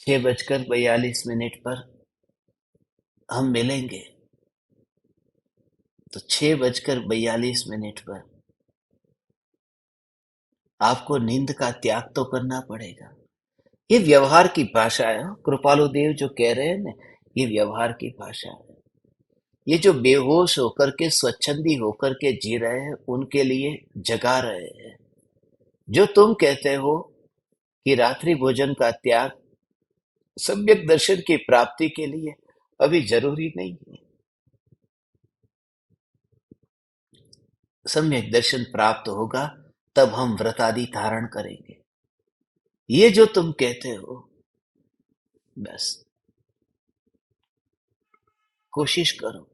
6:42 पर हम मिलेंगे, तो 6:42 पर आपको नींद का त्याग तो करना पड़ेगा। ये व्यवहार की भाषा है। कृपालु देव जो कह रहे हैं ना, ये व्यवहार की भाषा है। ये जो बेहोश होकर के स्वच्छंदी होकर के जी रहे हैं, उनके लिए जगा रहे हैं। जो तुम कहते हो कि रात्रि भोजन का त्याग सम्यक दर्शन की प्राप्ति के लिए अभी जरूरी नहीं है। सम्यक दर्शन प्राप्त होगा तब हम व्रत आदि धारण करेंगे। ये जो तुम कहते हो, बस कोशिश करो।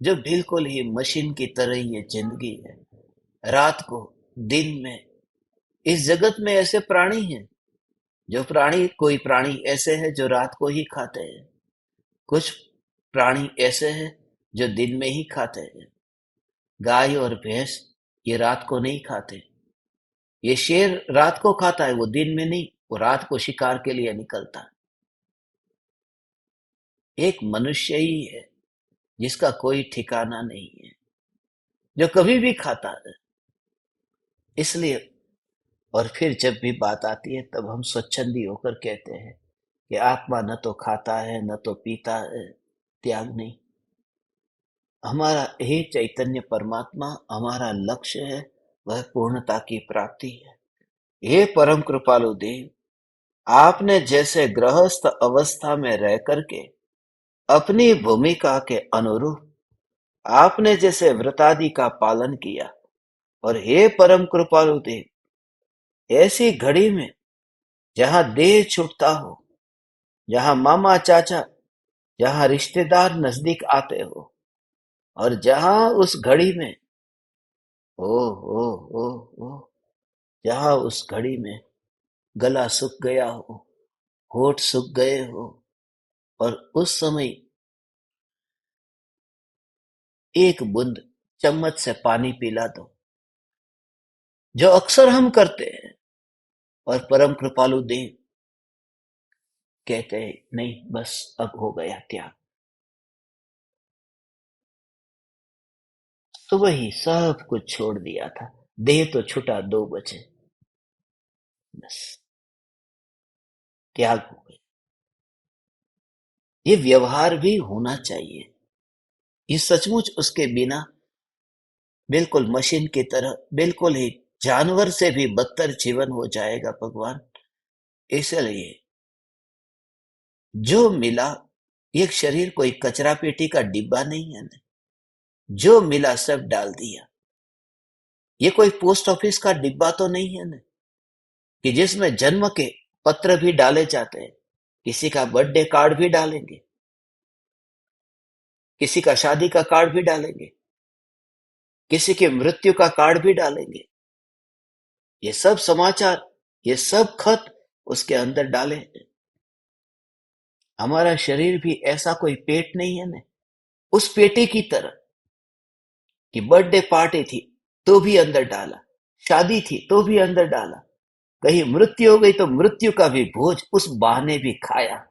जो बिल्कुल ही मशीन की तरह ये जिंदगी है, रात को दिन में, इस जगत में ऐसे प्राणी हैं जो प्राणी, कोई प्राणी ऐसे हैं जो रात को ही खाते हैं, कुछ प्राणी ऐसे हैं जो दिन में ही खाते हैं। गाय और भैंस ये रात को नहीं खाते। ये शेर रात को खाता है, वो दिन में नहीं, वो रात को शिकार के लिए निकलता है। एक मनुष्य ही है जिसका कोई ठिकाना नहीं है, जो कभी भी खाता है। इसलिए, और फिर जब भी बात आती है तब हम स्वच्छंदी होकर कहते हैं कि आत्मा न तो खाता है न तो पीता है, त्याग नहीं। हमारा हे चैतन्य परमात्मा, हमारा लक्ष्य है वह पूर्णता की प्राप्ति है। हे परम कृपालु देव, आपने जैसे गृहस्थ अवस्था में रह करके अपनी भूमिका के अनुरूप आपने जैसे व्रतादि का पालन किया, और हे परम कृपालु देव, ऐसी घड़ी में जहां देह छूटता हो, जहां मामा चाचा, जहां रिश्तेदार नजदीक आते हो, और जहां उस घड़ी में, ओ ओ ओ ओ, जहां उस घड़ी में गला सूख गया हो, होठ सूख गए हो, और उस समय एक बूंद चम्मच से पानी पिला दो, जो अक्सर हम करते हैं। और परम कृपालु देव कहते हैं नहीं, बस अब हो गया त्याग। तो वही सब कुछ छोड़ दिया था, देह तो छुटा 2 बजे, बस त्याग हो गया। ये व्यवहार भी होना चाहिए। ये सचमुच उसके बिना बिल्कुल मशीन की तरह, बिल्कुल ही जानवर से भी बदतर जीवन हो जाएगा भगवान। इसलिए जो मिला, ये शरीर कोई कचरा पेटी का डिब्बा नहीं है ना, जो मिला सब डाल दिया। ये कोई पोस्ट ऑफिस का डिब्बा तो नहीं है ना, कि जिसमें जन्म के पत्र भी डाले जाते हैं। किसी का बर्थडे कार्ड भी डालेंगे, किसी का शादी का कार्ड भी डालेंगे, किसी के मृत्यु का कार्ड भी डालेंगे। ये सब समाचार, ये सब खत उसके अंदर डाले। हमारा शरीर भी ऐसा कोई पेट नहीं है ना, उस पेटी की तरह, कि बर्थडे पार्टी थी तो भी अंदर डाला, शादी थी तो भी अंदर डाला, कहीं मृत्यु हो गई तो मृत्यु का भी भोज उस बहाने भी खाया,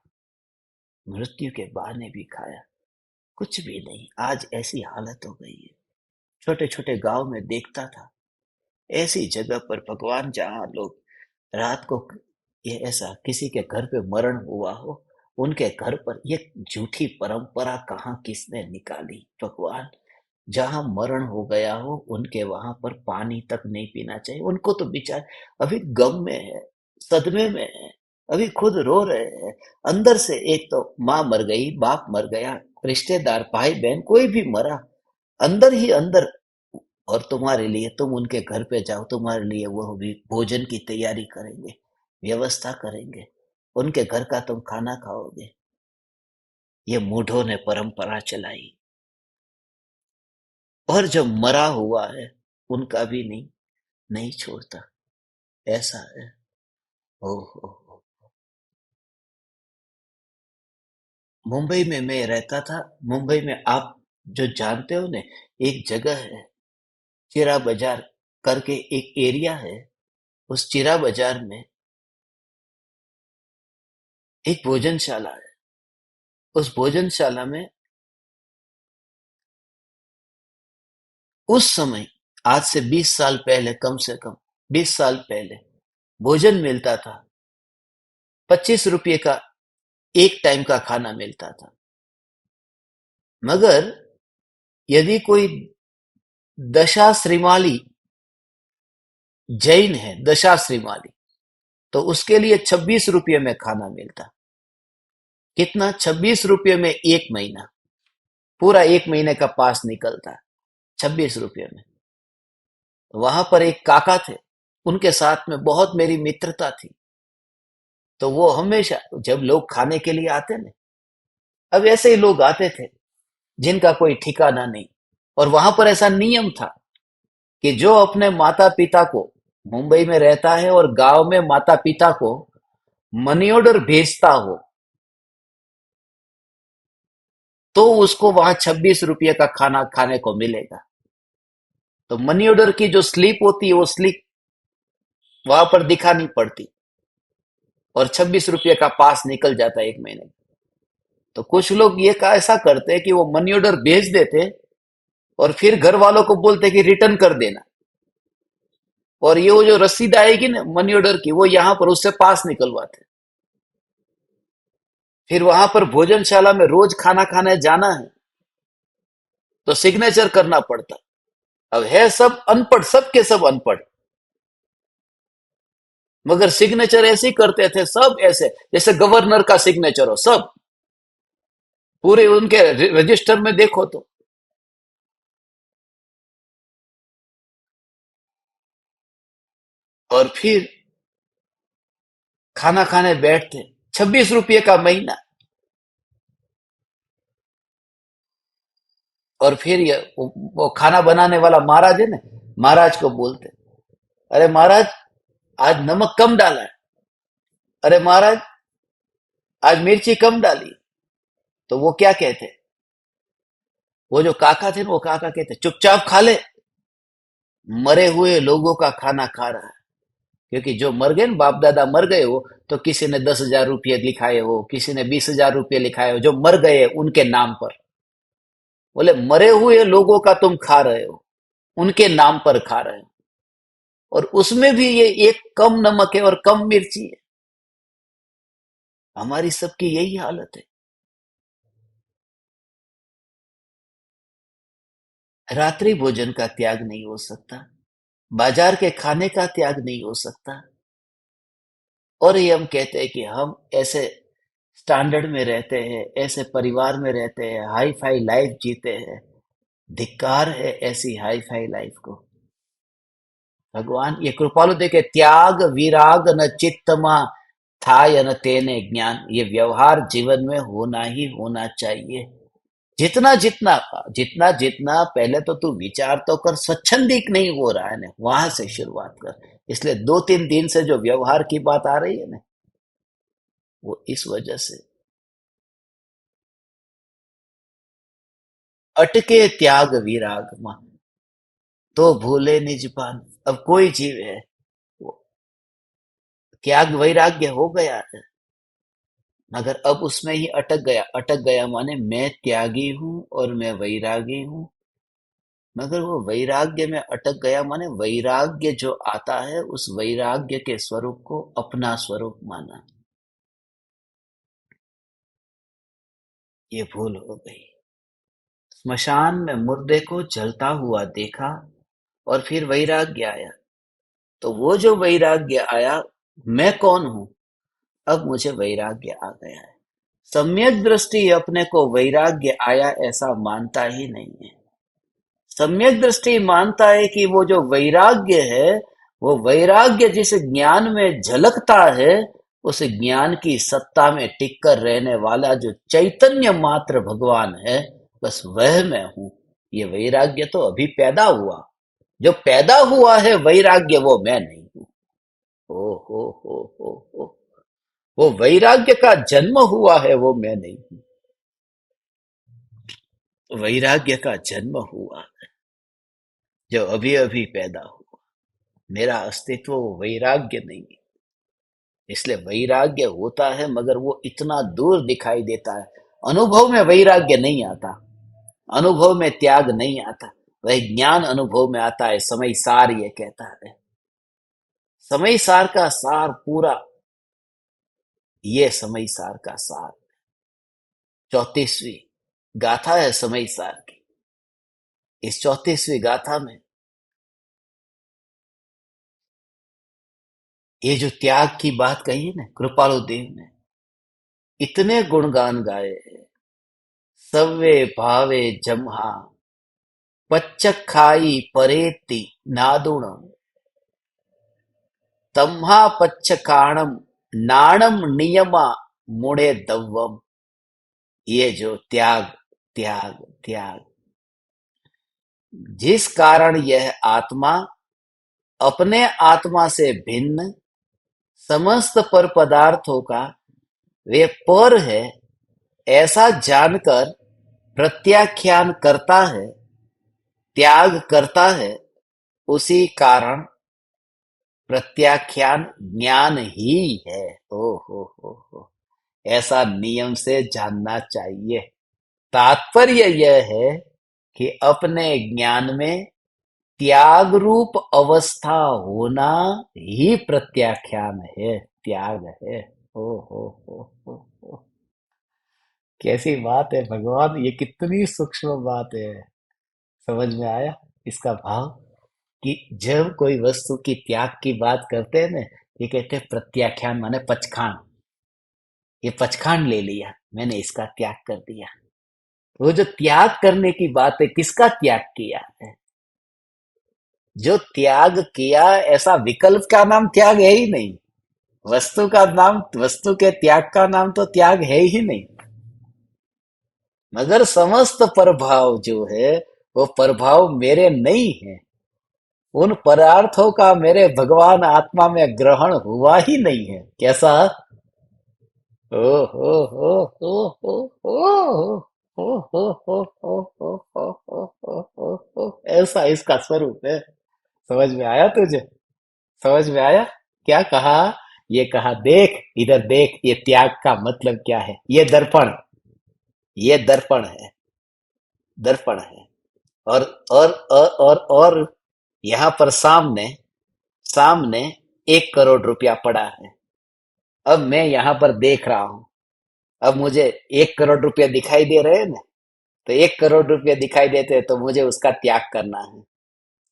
मृत्यु के बहाने भी खाया। कुछ भी नहीं, आज ऐसी हालत हो गई है। छोटे छोटे गांव में देखता था, ऐसी जगह पर भगवान जहां लोग रात को, ये ऐसा किसी के घर पे मरण हुआ हो, उनके घर पर ये झूठी परंपरा कहाँ किसने निकाली भगवान। जहां मरण हो गया हो उनके वहां पर पानी तक नहीं पीना चाहिए। उनको तो बेचारे अभी गम में है, सदमे में है, अभी खुद रो रहे हैं अंदर से। एक तो माँ मर गई, बाप मर गया, रिश्तेदार भाई बहन कोई भी मरा, अंदर ही अंदर। और तुम्हारे लिए, तुम उनके घर पे जाओ, तुम्हारे लिए वो भी भोजन की तैयारी करेंगे, व्यवस्था करेंगे, उनके घर का तुम खाना खाओगे। ये मूढ़ों ने परंपरा चलाई। और जो मरा हुआ है उनका भी नहीं नहीं छोड़ता। ऐसा है। ओहो। मुंबई में मैं रहता था। मुंबई में आप जो जानते हो ने, एक जगह है चिरा बाजार करके, एक एरिया है। उस चिरा बाजार में एक भोजनशाला है। उस भोजनशाला में उस समय, आज से 20 साल पहले, कम से कम 20 साल पहले भोजन मिलता था। 25 रुपये का एक टाइम का खाना मिलता था। मगर यदि कोई दशा श्रीमाली जैन है, दशा श्रीमाली, तो उसके लिए 26 रुपये में खाना मिलता। कितना? 26 रुपये में एक महीना, पूरा एक महीने का पास निकलता 26 रुपये में। वहां पर एक काका थे, उनके साथ में बहुत मेरी मित्रता थी। तो वो हमेशा जब लोग खाने के लिए आते ना, अब ऐसे ही लोग आते थे जिनका कोई ठिकाना नहीं। और वहां पर ऐसा नियम था कि जो अपने माता पिता को, मुंबई में रहता है और गांव में माता पिता को मनी ऑर्डर भेजता हो, तो उसको वहां 26 रुपये का खाना खाने को मिलेगा। तो मनी ऑर्डर की जो स्लिप होती है, वो स्लिप वहां पर दिखानी पड़ती, और 26 रुपये का पास निकल जाता है एक महीने में। तो कुछ लोग ये का ऐसा करते हैं कि वो मनी ऑर्डर भेज देते और फिर घर वालों को बोलते कि रिटर्न कर देना। और ये वो जो रसीद आएगी ना मनी ऑर्डर की, वो यहां पर उससे पास निकलवाते। फिर वहां पर भोजनशाला में रोज खाना खाने जाना है तो सिग्नेचर करना पड़ता। अब है सब अनपढ़, सब के सब अनपढ़, मगर सिग्नेचर ऐसे ही करते थे सब, ऐसे जैसे गवर्नर का सिग्नेचर हो, सब पूरे उनके रजिस्टर में देखो तो। और फिर खाना खाने बैठते, 26 रुपये का महीना। और फिर ये वो खाना बनाने वाला महाराज है ना, महाराज को बोलते, अरे महाराज, आज नमक कम डाला है। अरे महाराज, आज मिर्ची कम डाली। तो वो क्या कहते, वो जो काका थे ना, वो काका कहते चुपचाप खा ले, मरे हुए लोगों का खाना खा रहा है। क्योंकि जो मर गए ना, बाप दादा मर गए हो, तो किसी ने 10,000 रुपये लिखाए हो, किसी ने 20,000 रुपये लिखाए हो, जो मर गए उनके नाम पर। बोले मरे हुए लोगों का तुम खा रहे हो, उनके नाम पर खा रहे हो। और उसमें भी ये एक कम नमक है और कम मिर्ची है। हमारी सबकी यही हालत है। रात्रि भोजन का त्याग नहीं हो सकता, बाजार के खाने का त्याग नहीं हो सकता। और ये हम कहते हैं कि हम ऐसे स्टैंडर्ड में रहते हैं, ऐसे परिवार में रहते हैं, हाई फाई लाइफ जीते हैं। धिक्कार है ऐसी हाई फाई लाइफ को। भगवान ये कृपालु देखे, त्याग विराग न चित्तमा थाय न तेने ज्ञान, ये व्यवहार जीवन में होना ही होना चाहिए। जितना जितना जितना जितना पहले तो तू विचार तो कर, स्वच्छंदिक नहीं हो रहा है ना, वहां से शुरुआत कर। इसलिए 2-3 दिन से जो व्यवहार की बात आ रही है ना, वो इस वजह से। अटके त्याग विराग मां, तो भूले निज पान। अब कोई जीव है, वो त्याग वैराग्य हो गया है, मगर अब उसमें ही अटक गया। अटक गया माने मैं त्यागी हूं और मैं वैरागी हूं, मगर वो वैराग्य में अटक गया माने वैराग्य जो आता है, उस वैराग्य के स्वरूप को अपना स्वरूप माना। ये भूल हो गई। स्मशान में मुर्दे को जलता हुआ देखा और फिर वैराग्य आया। तो वो जो वैराग्य आया, मैं कौन हूं, अब मुझे वैराग्य आ गया है। सम्यक दृष्टि अपने को वैराग्य आया ऐसा मानता ही नहीं है। सम्यक दृष्टि मानता है कि वो जो वैराग्य है, वो वैराग्य जिस ज्ञान में झलकता है, उस ज्ञान की सत्ता में टिक कर रहने वाला जो चैतन्य मात्र भगवान है, बस वह मैं हूं। ये वैराग्य तो अभी पैदा हुआ, जो पैदा हुआ है वैराग्य वो मैं नहीं हूं। ओ हो, वो वैराग्य का जन्म हुआ है वो मैं नहीं हूं। वैराग्य का जन्म हुआ जो अभी अभी पैदा हुआ। मेरा अस्तित्व वो वैराग्य नहीं है। इसलिए वैराग्य होता है मगर वो इतना दूर दिखाई देता है। अनुभव में वैराग्य नहीं आता, अनुभव में त्याग नहीं आता। वह ज्ञान अनुभव में आता है। समय सार ये कहता है, समय सार का सार पूरा, ये समय सार का सार 34वीं गाथा है समय सार की। इस 34वीं गाथा में ये जो त्याग की बात कही है ना कृपालु देव ने, इतने गुणगान गाए हैं। सव्वे भावे जम्हा पच्चखाई परेति नादुण तम्हा पच्चकाणम नाणम नियमा मुड़े दव्वम। ये जो त्याग, त्याग, त्याग, जिस कारण यह आत्मा अपने आत्मा से भिन्न समस्त पर पदार्थों का वे पर है ऐसा जानकर प्रत्याख्यान करता है, त्याग करता है, उसी कारण प्रत्याख्यान ज्ञान ही है। ओ हो, ऐसा नियम से जानना चाहिए। तात्पर्य यह है कि अपने ज्ञान में त्याग रूप अवस्था होना ही प्रत्याख्यान है, त्याग है। ओ हो, कैसी बात है भगवान, ये कितनी सूक्ष्म बात है। समझ में आया इसका भाव? कि जब कोई वस्तु की त्याग की बात करते हैं ना, ये कहते हैं प्रत्याख्यान माने पचखान। ये पचखान ले लिया, मैंने इसका त्याग कर दिया। वो जो त्याग करने की बात है, किसका त्याग किया है? जो त्याग किया, ऐसा विकल्प का नाम त्याग है ही नहीं। वस्तु का नाम, वस्तु के त्याग का नाम तो त्याग है ही नहीं। मगर समस्त प्रभाव जो है वो प्रभाव मेरे नहीं है। उन पदार्थों का मेरे भगवान आत्मा में ग्रहण हुआ ही नहीं है। कैसा? ओ हो हो हो हो हो ऐसा इसका स्वरूप है। समझ में आया तुझे? समझ में आया? क्या कहा? ये कहा देख, इधर देख, ये त्याग का मतलब क्या है। ये दर्पण, ये दर्पण है, दर्पण है। और और यहाँ पर सामने, सामने 1 करोड़ रुपया पड़ा है। अब मैं यहाँ पर देख रहा हूं। अब मुझे 1 करोड़ रुपया दिखाई दे रहे हैं ना, तो 1 करोड़ रुपया दिखाई देते हैं तो मुझे उसका त्याग करना है।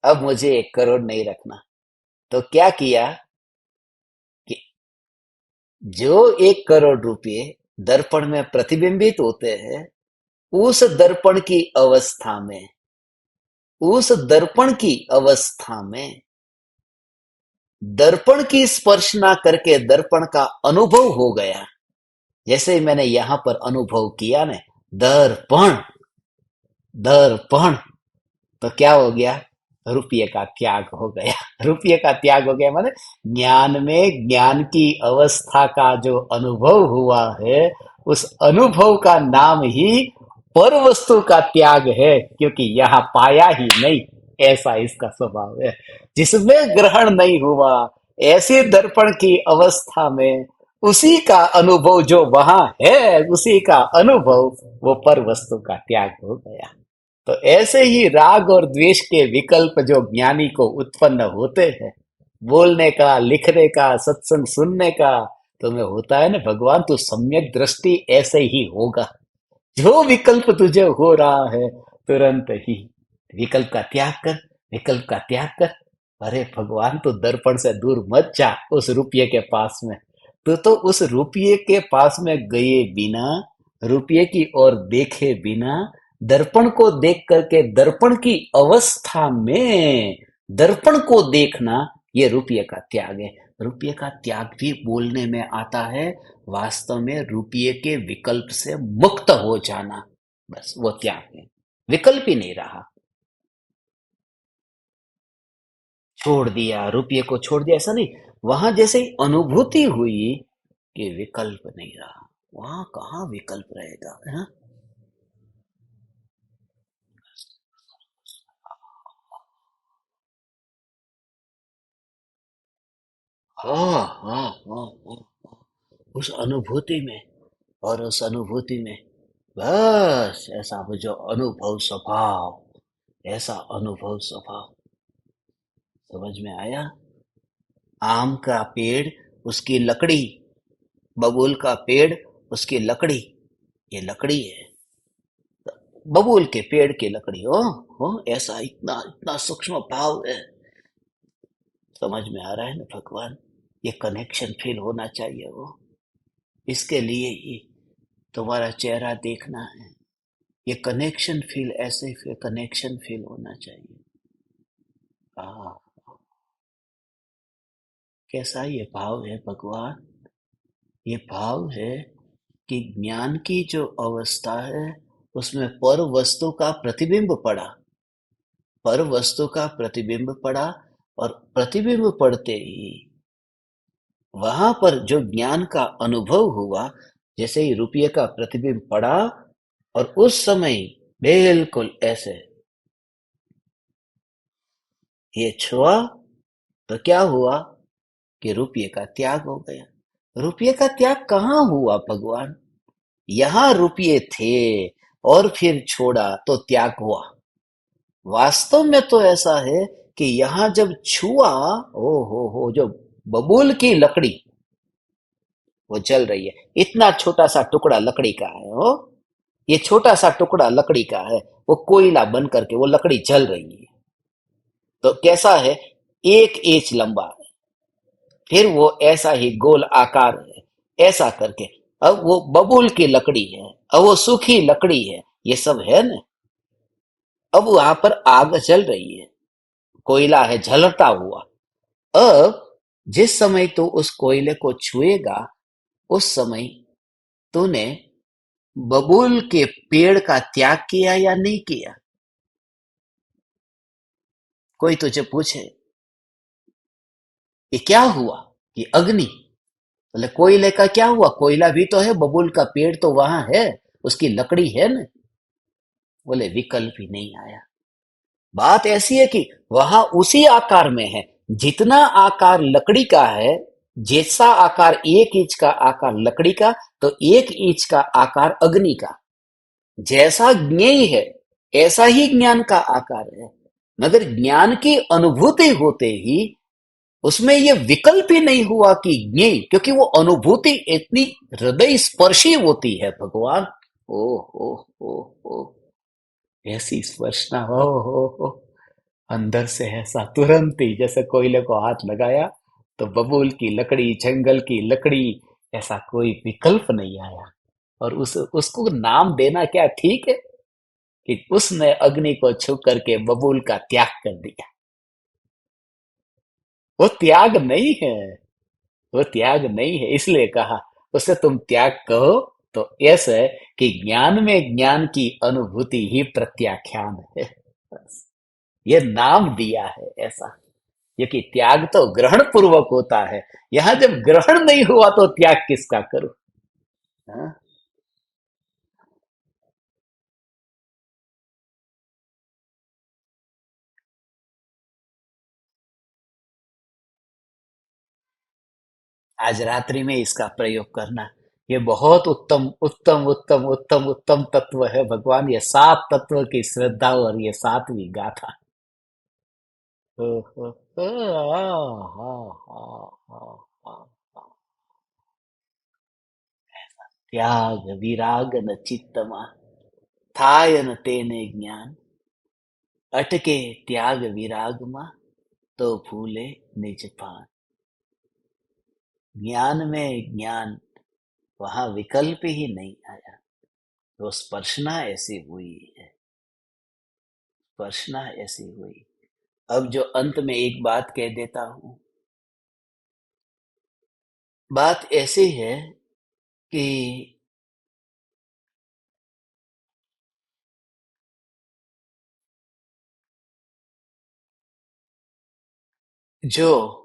अब मुझे 1 करोड़ नहीं रखना। तो क्या किया कि जो 1 करोड़ रुपये दर्पण में प्रतिबिंबित होते हैं, उस दर्पण की अवस्था में, उस दर्पण की अवस्था में दर्पण की स्पर्श ना करके दर्पण का अनुभव हो गया। जैसे मैंने यहां पर अनुभव किया ना, दर्पण, दर्पण, तो क्या हो गया? रुपये का त्याग हो गया। रुपये का त्याग हो गया माने ज्ञान में, ज्ञान की अवस्था का जो अनुभव हुआ है, उस अनुभव का नाम ही पर वस्तु का त्याग है, क्योंकि यहाँ पाया ही नहीं। ऐसा इसका स्वभाव है। जिसमें ग्रहण नहीं हुआ, ऐसे दर्पण की अवस्था में उसी का अनुभव जो वहां है, उसी का अनुभव वो पर वस्तु का त्याग हो गया। तो ऐसे ही राग और द्वेष के विकल्प जो ज्ञानी को उत्पन्न होते हैं, बोलने का, लिखने का, सत्संग सुनने का, तुम्हें होता है ना, भगवान तू सम्यक दृष्टि ऐसे ही होगा। जो विकल्प तुझे हो रहा है, तुरंत ही विकल्प का त्याग कर, विकल्प का त्याग कर। अरे भगवान, तू दर्पण से दूर मत जा उस रुपये के पास में। तू तो उस रुपये के पास में गए बिना, रुपये की ओर देखे बिना, दर्पण को देख करके दर्पण की अवस्था में दर्पण को देखना, ये रुपये का त्याग है। रुपये का त्याग भी बोलने में आता है, वास्तव में रुपये के विकल्प से मुक्त हो जाना, बस वो त्याग है। विकल्प ही नहीं रहा। छोड़ दिया, रुपये को छोड़ दिया, ऐसा नहीं। वहां जैसे ही अनुभूति हुई कि विकल्प नहीं रहा, वहां कहाँ विकल्प रहेगा, है ना? हाँ हाँ हाँ हाँ। उस अनुभूति में, और उस अनुभूति में बस ऐसा वो जो अनुभव स्वभाव, ऐसा अनुभव स्वभाव, समझ में आया? आम का पेड़, उसकी लकड़ी, बबूल का पेड़, उसकी लकड़ी, ये लकड़ी है, बबूल के पेड़ की लकड़ी हो, ऐसा इतना इतना सूक्ष्म भाव है। समझ में आ रहा है ना भगवान? ये कनेक्शन फील होना चाहिए वो, इसके लिए ही तुम्हारा चेहरा देखना है। ये कनेक्शन फील, ऐसे फिर कनेक्शन फील होना चाहिए। आ, कैसा ये भाव है भगवान? ये भाव है कि ज्ञान की जो अवस्था है, उसमें पर वस्तु का प्रतिबिंब पड़ा, पर वस्तु का प्रतिबिंब पड़ा, और प्रतिबिंब पड़ते ही वहां पर जो ज्ञान का अनुभव हुआ, जैसे ही रुपये का प्रतिबिंब पड़ा, और उस समय बिल्कुल ऐसे ये छुआ, तो क्या हुआ कि रुपये का त्याग हो गया। रुपये का त्याग कहाँ हुआ भगवान? यहाँ रुपये थे और फिर छोड़ा तो त्याग हुआ। वास्तव में तो ऐसा है कि यहाँ जब छुआ, ओ हो, जो बबूल की लकड़ी वो जल रही है, इतना छोटा सा टुकड़ा लकड़ी का है वो, ये छोटा सा टुकड़ा लकड़ी का है, वो कोयला बन करके वो लकड़ी जल रही है। तो कैसा है? एक इंच लंबा है, फिर वो ऐसा ही गोल आकार है, ऐसा करके। अब वो बबूल की लकड़ी है, अब वो सूखी लकड़ी है, ये सब है ना। अब वहां पर आग जल रही है, कोयला है झलकता हुआ। अब जिस समय तू उस कोयले को छुएगा, उस समय तूने बबूल के पेड़ का त्याग किया या नहीं किया? कोई तुझे पूछे ये क्या हुआ, कि अग्नि, बोले कोयले का क्या हुआ, कोयला भी तो है, बबूल का पेड़ तो वहां है, उसकी लकड़ी है ना। बोले विकल्प ही नहीं आया। बात ऐसी है कि वहां उसी आकार में है, जितना आकार लकड़ी का है, जैसा आकार एक इंच का आकार लकड़ी का, तो एक इंच का आकार अग्नि का। जैसा ज्ञेय है, ऐसा ही ज्ञान का आकार है। मगर ज्ञान की अनुभूति होते ही उसमें ये विकल्प ही नहीं हुआ कि ज्ञेय, क्योंकि वो अनुभूति इतनी हृदय स्पर्शी होती है भगवान। ओ ओ ऐसी स्पर्शना हो, अंदर से ऐसा तुरंत ही जैसे कोयले को हाथ लगाया तो बबूल की लकड़ी, जंगल की लकड़ी, ऐसा कोई विकल्प नहीं आया। और उस उसको नाम देना क्या ठीक है, कि उसने अग्नि को छू करके बबूल का त्याग कर दिया। वो त्याग नहीं है, वो त्याग नहीं है, इसलिए कहा उसे तुम त्याग कहो तो ऐसा है कि ज्ञान में ज्ञान की अनुभूति ही प्रत्याख्यान है। बस, ये नाम दिया है ऐसा। क्योंकि त्याग तो ग्रहण पूर्वक होता है, यहां जब ग्रहण नहीं हुआ तो त्याग किसका करूं? हाँ? आज रात्रि में इसका प्रयोग करना। ये बहुत उत्तम उत्तम उत्तम उत्तम उत्तम तत्व है भगवान, ये सात तत्व की श्रद्धा और ये सातवीं गाथा। ओ, ओ, ओ, त्याग विराग न चित्तमा, थाय न तेने ज्ञान, अटके त्याग विराग मा, तो भूले निज पान। ज्ञान में ज्ञान, वहां विकल्प ही नहीं आया। तो स्पर्शना ऐसी हुई है, स्पर्शना ऐसी हुई। अब जो अंत में एक बात कह देता हूं, बात ऐसी है कि जो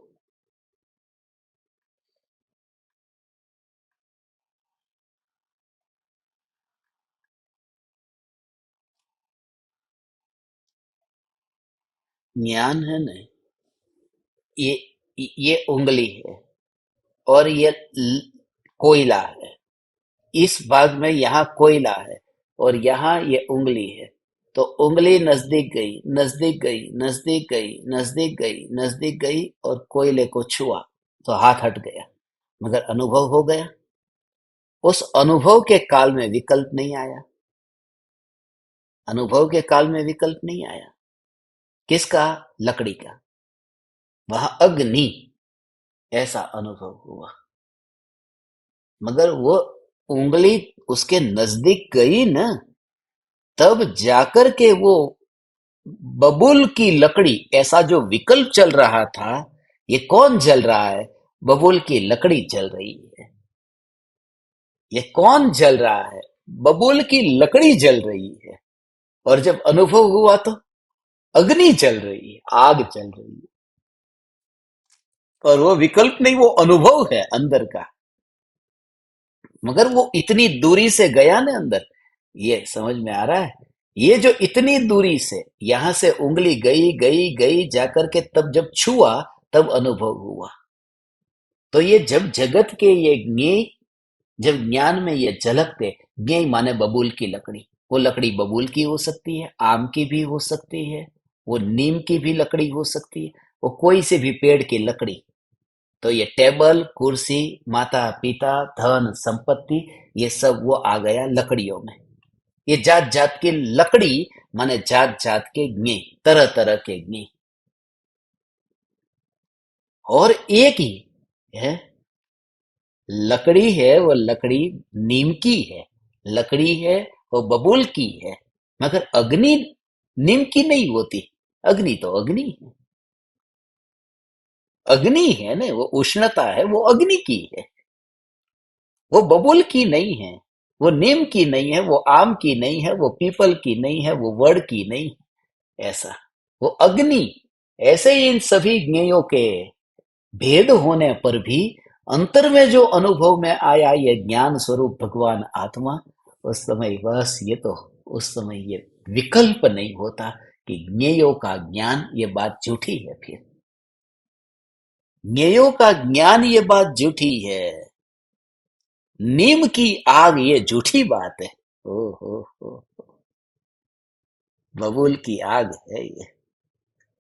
ज्ञान है ना, ये ये उंगली है, और ये कोयला है। इस भाग में यहाँ कोयला है, और यहाँ ये उंगली है। तो उंगली नजदीक गई, नजदीक गई, नजदीक गई, नजदीक गई, नजदीक गई, और कोयले को छुआ तो हाथ हट गया, मगर अनुभव हो गया। उस अनुभव के काल में विकल्प नहीं आया। अनुभव के काल में विकल्प नहीं आया। किसका? लकड़ी का। वहां अग्नि, ऐसा अनुभव हुआ। मगर वो उंगली उसके नजदीक गई ना, तब जाकर के वो बबूल की लकड़ी, ऐसा जो विकल्प चल रहा था, ये कौन जल रहा है? बबूल की लकड़ी जल रही है। ये कौन जल रहा है? बबूल की लकड़ी जल रही है। और जब अनुभव हुआ तो अग्नि जल रही है, आग जल रही है। और वो विकल्प नहीं, वो अनुभव है अंदर का। मगर वो इतनी दूरी से गया ना अंदर, ये समझ में आ रहा है? ये जो इतनी दूरी से यहां से उंगली गई गई गई जाकर के तब जब छुआ, तब अनुभव हुआ। तो ये जब जगत के ये ज्ञेय, जब ज्ञान में ये झलकते, ज्ञेय माने बबूल की लकड़ी। वो लकड़ी बबूल की हो सकती है, आम की भी हो सकती है, वो नीम की भी लकड़ी हो सकती है, वो कोई से भी पेड़ की लकड़ी। तो ये टेबल, कुर्सी, माता पिता, धन संपत्ति, ये सब वो आ गया लकड़ियों में। ये जात जात की लकड़ी माने जात जात के ज्ञ, तरह तरह के ज्ञ। और एक ही है, लकड़ी है, वो लकड़ी नीम की है, लकड़ी है वो बबूल की है। मगर अग्नि नीम की नहीं होती। अग्नि तो अग्नि है। अग्नि है ना, वो उष्णता है, वो अग्नि की है। वो बबूल की नहीं है, वो नीम की नहीं है, वो आम की नहीं है, वो पीपल की नहीं है, वो वड़ की नहीं है। ऐसा वो अग्नि। ऐसे ही इन सभी ज्ञेयों के भेद होने पर भी अंतर में जो अनुभव में आया ये ज्ञान स्वरूप भगवान आत्मा, उस समय बस ये तो, उस समय ये विकल्प नहीं होता कि ज्ञेयों का ज्ञान, ये बात झूठी है। फिर ज्ञेयों का ज्ञान, ये बात झूठी है। नीम की आग, ये झूठी बात है। ओ हो, बबूल की आग है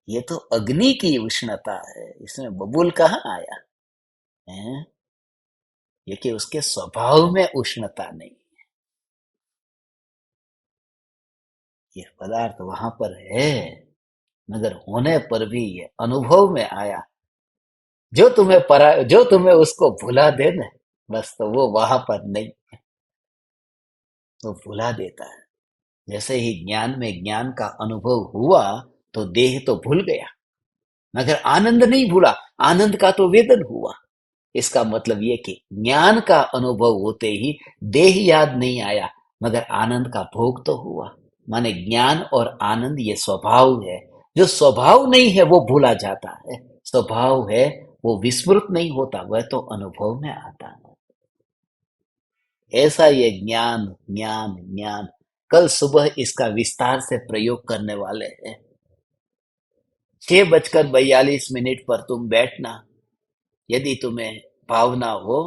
ये तो अग्नि की उष्णता है। इसमें बबूल कहाँ आया है? ये कि उसके स्वभाव में उष्णता नहीं। ये पदार्थ वहां पर है, मगर होने पर भी ये अनुभव में आया। जो तुम्हें उसको भुला दे ना, बस तो वो वहां पर नहीं, वो भुला देता है। जैसे ही ज्ञान में ज्ञान का अनुभव हुआ, तो देह तो भूल गया, मगर आनंद नहीं भूला। आनंद का तो वेदन हुआ। इसका मतलब ये कि ज्ञान का अनुभव होते ही देह याद नहीं आया, मगर आनंद का भोग तो हुआ। माने ज्ञान और आनंद ये स्वभाव है। जो स्वभाव नहीं है वो भूला जाता है, स्वभाव है वो विस्मृत नहीं होता, वह तो अनुभव में आता है। ऐसा ये ज्ञान, ज्ञान, ज्ञान। कल सुबह इसका विस्तार से प्रयोग करने वाले हैं। 6:42 पर तुम बैठना, यदि तुम्हें भावना हो।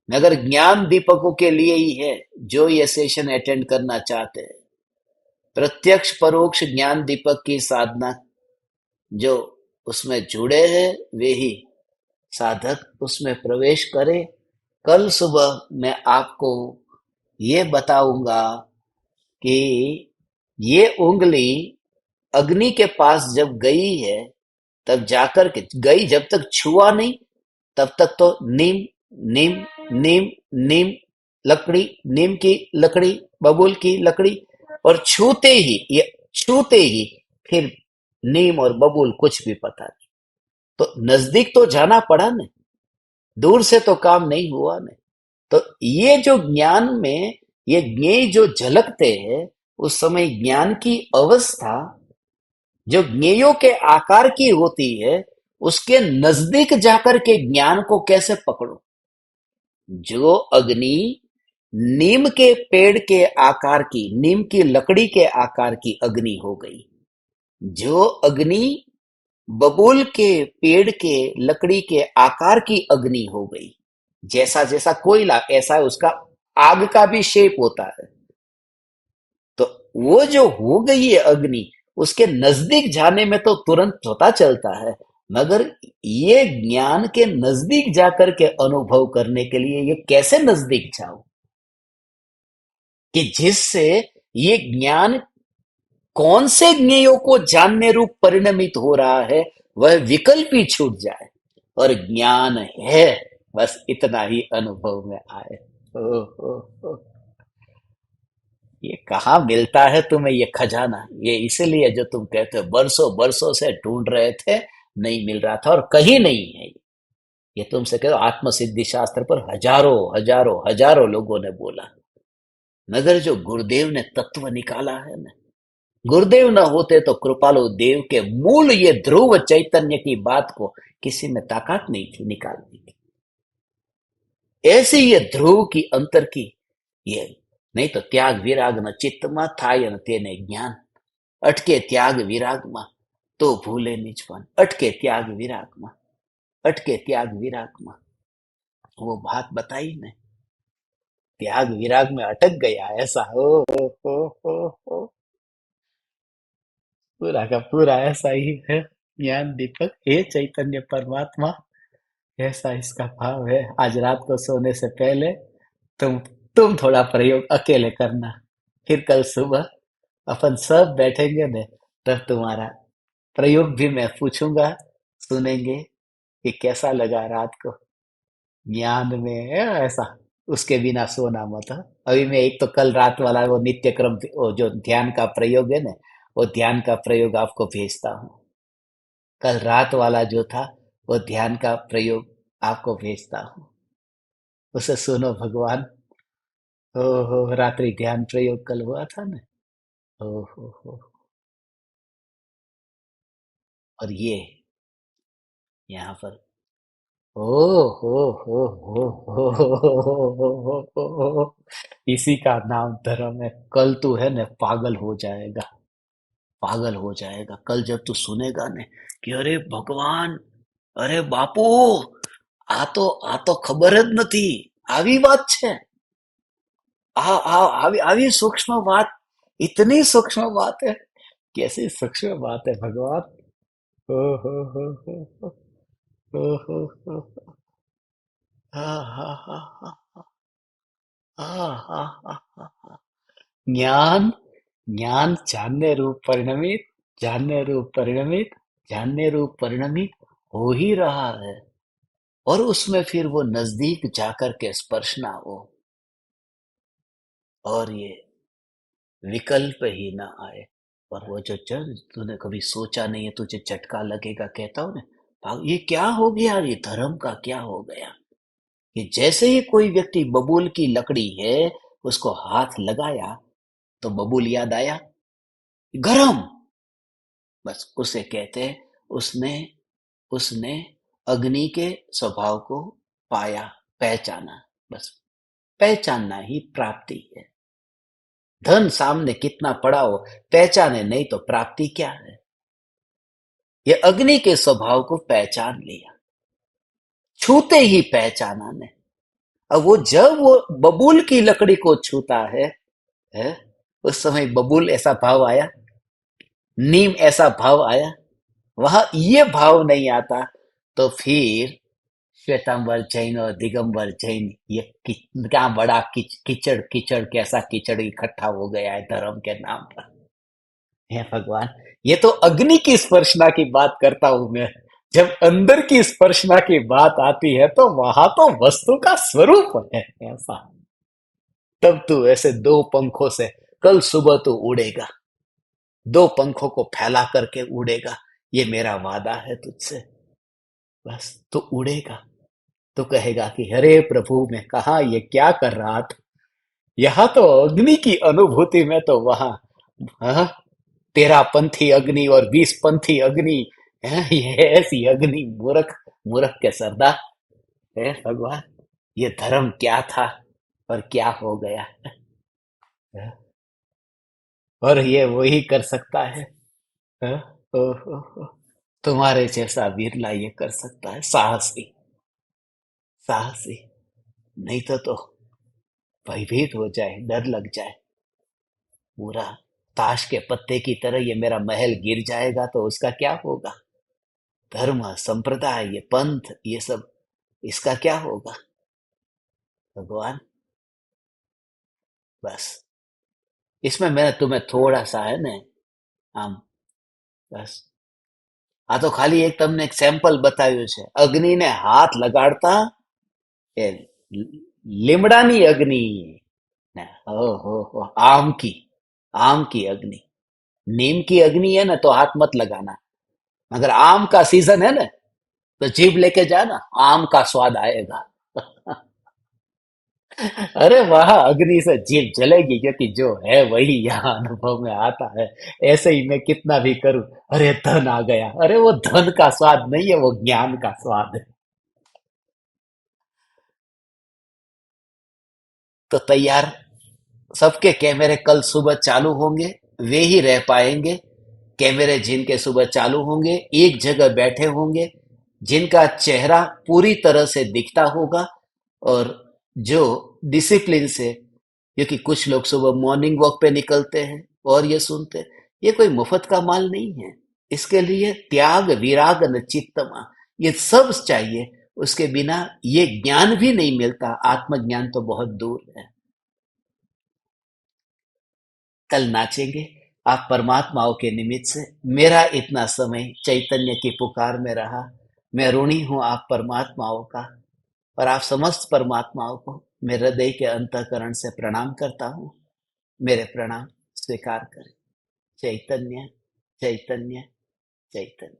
मगर ज्ञान दीपकों के लिए ही है जो ये सेशन अटेंड करना चाहते हैं। प्रत्यक्ष परोक्ष ज्ञान दीपक की साधना जो उसमें जुड़े हैं, वे ही साधक उसमें प्रवेश करें। कल सुबह मैं आपको ये बताऊंगा कि ये उंगली अग्नि के पास जब गई है, तब जाकर के गई, जब तक छुआ नहीं तब तक तो नीम, नीम, नीम, नीम लकड़ी, नीम की लकड़ी, बबूल की लकड़ी। और छूते ही फिर नीम और बबूल कुछ भी पता नहीं। तो नजदीक तो जाना पड़ा न, दूर से तो काम नहीं हुआ न। तो ये जो ज्ञान में ये ज्ञेय जो झलकते हैं, उस समय ज्ञान की अवस्था जो ज्ञेयों के आकार की होती है, उसके नजदीक जाकर के ज्ञान को कैसे पकड़ूं? जो अग्नि नीम के पेड़ के आकार की, नीम की लकड़ी के आकार की अग्नि हो गई, जो अग्नि बबूल के पेड़ के लकड़ी के आकार की अग्नि हो गई, जैसा जैसा कोयला ऐसा उसका आग का भी शेप होता है। तो वो जो हो गई है अग्नि, उसके नजदीक जाने में तो तुरंत पता चलता है, मगर ये ज्ञान के नजदीक जाकर के अनुभव करने के लिए ये कैसे नजदीक जाओ कि जिससे ये ज्ञान कौन से ज्ञेयों को जानने रूप परिणमित हो रहा है, वह विकल्प ही छूट जाए और ज्ञान है, बस इतना ही अनुभव में आए। ओ, ओ, ओ, ये कहाँ मिलता है तुम्हें ये खजाना? ये इसलिए जो तुम कहते हो बरसों बरसों से ढूंढ रहे थे, नहीं मिल रहा था और कहीं नहीं है। ये तुमसे कहो आत्म सिद्धि शास्त्र पर हजारों हजारों हजारों लोगों ने बोला, मगर जो गुरुदेव ने तत्व निकाला है ना, गुरुदेव न होते तो कृपालु देव के मूल ये ध्रुव चैतन्य की बात को किसी में ताकत नहीं थी निकालने की। ऐसे ये ध्रुव की अंतर की ये, नहीं तो त्याग विराग न चित्तमा थाय न तेने ज्ञान, अटके त्याग विराग मा तो भूले निजपन, अटके त्याग विराग मा, अटके त्याग विराग मा। वो बात बताई ने, त्याग विराग में अटक गया ऐसा हो, पूरा का पूरा ऐसा ही है। ज्ञान दीपक हे चैतन्य परमात्मा, ऐसा इसका भाव है। आज रात को सोने से पहले तुम तुम थोड़ा प्रयोग अकेले करना, फिर कल सुबह अपन सब बैठेंगे ने, तब तुम्हारा प्रयोग भी मैं पूछूंगा, सुनेंगे कि कैसा लगा रात को ज्ञान में ऐसा। उसके बिना सोना मत। अभी मैं एक तो कल रात वाला वो नित्य क्रम, वो जो ध्यान का प्रयोग है ना, वो ध्यान का प्रयोग आपको भेजता हूँ। कल रात वाला जो था वो ध्यान का प्रयोग आपको भेजता हूँ, उसे सुनो भगवान। हो रात्रि ध्यान प्रयोग कल हुआ था ना। हो और ये यहाँ पर ओ हो, इसी का नाम धर्म है। कल तू है ना पागल हो जाएगा, पागल हो जाएगा कल जब तू सुनेगा ने कि अरे भगवान, अरे बापू, આ તો ખબર જ નથી, આવી વાત છે, આવી सूक्ष्म बात, इतनी सूक्ष्म बात है। कैसी सूक्ष्म बात है भगवान। ओ हो हो हा हा हा हा हा हा हा। ज्ञान, ज्ञान जानने रूप परिणमित, जानने रूप परिणमित, जानने रूप परिणमित हो ही रहा है। और उसमें फिर वो नजदीक जाकर के स्पर्श ना हो और ये विकल्प ही ना आए। और वो जो चल तूने कभी सोचा नहीं है, तुझे झटका लगेगा, कहता हूं ना, ये क्या हो गया, ये धर्म का क्या हो गया कि जैसे ही कोई व्यक्ति बबूल की लकड़ी है उसको हाथ लगाया तो बबूल याद आया, गरम। बस उसे कहते हैं उसने उसने अग्नि के स्वभाव को पाया, पहचाना। बस पहचानना ही प्राप्ति है। धन सामने कितना पड़ा हो, पहचाने नहीं तो प्राप्ति क्या है? ये अग्नि के स्वभाव को पहचान लिया, छूते ही पहचाना ने। अब वो जब वो बबूल की लकड़ी को छूता है, उस समय बबूल ऐसा भाव आया, नीम ऐसा भाव आया, वहां ये भाव नहीं आता तो फिर श्वेतांबर जैन और दिगंबर जैन ये क्या बड़ा कीचड़ कीचड़, कैसा कीचड़ इकट्ठा हो गया है धर्म के नाम पर। हे भगवान, ये तो अग्नि की स्पर्शना की बात करता हूं मैं। जब अंदर की स्पर्शना की बात आती है तो वहां तो वस्तु का स्वरूप है ऐसा। तब तू ऐसे दो पंखों से कल सुबह तू उड़ेगा, दो पंखों को फैला करके उड़ेगा, ये मेरा वादा है तुझसे। बस तू उड़ेगा तो कहेगा कि अरे प्रभु मैं कहा ये क्या कर रहा था, यहाँ तो अग्नि की अनुभूति में तो वहां, हाँ, 13 पंथी अग्नि और 20 पंथी अग्नि ये ऐसी अग्नि, मूर्ख, मूर्ख के सरदार। हे भगवान, ये धर्म क्या था और क्या हो गया। हैं? और ये वही कर सकता है। हैं? ओहो, तुम्हारे जैसा विरला ये कर सकता है, साहसी, साहसी। नहीं तो भयभीत हो जाए, डर लग जाए पूरा। ताश के पत्ते की तरह ये मेरा महल गिर जाएगा तो उसका क्या होगा। धर्म, संप्रदाय, ये पंथ, ये सब, इसका क्या होगा। भगवान, बस इसमें मैं तुम्हें थोड़ा सा है ना, આમ બસ આ તો ખાલી એક તમને એક સેમ્પલ બતાવ્યું છે. અગ્નિને હાથ લગાડતા એ લીમડાની અગ્નિ ને, हो आम की अग्नि, नीम की अग्नि है ना तो हाथ मत लगाना। मगर आम का सीजन है ना तो जीभ लेके जाना, आम का स्वाद आएगा। अरे वहां अग्नि से जीभ जलेगी, क्योंकि जो है वही यहाँ अनुभव में आता है। ऐसे ही मैं कितना भी करूं, अरे धन आ गया, अरे वो धन का स्वाद नहीं है, वो ज्ञान का स्वाद है। तो तैयार, सबके कैमरे कल सुबह चालू होंगे, वे ही रह पाएंगे। कैमरे जिनके सुबह चालू होंगे एक जगह बैठे होंगे, जिनका चेहरा पूरी तरह से दिखता होगा, और जो डिसिप्लिन से, क्योंकि कुछ लोग सुबह मॉर्निंग वॉक पे निकलते हैं और ये सुनते हैं, ये कोई मुफ्त का माल नहीं है। इसके लिए त्याग, विराग न चित्तमा, ये सब चाहिए। उसके बिना ये ज्ञान भी नहीं मिलता, आत्मज्ञान तो बहुत दूर है। कल नाचेंगे आप परमात्माओं के निमित्त से। मेरा इतना समय चैतन्य की पुकार में रहा। मैं ऋणी हूं आप परमात्माओं का, और आप समस्त परमात्माओं को मैं हृदय के अंतःकरण से प्रणाम करता हूँ। मेरे प्रणाम स्वीकार करें। चैतन्य, चैतन्य, चैतन्य।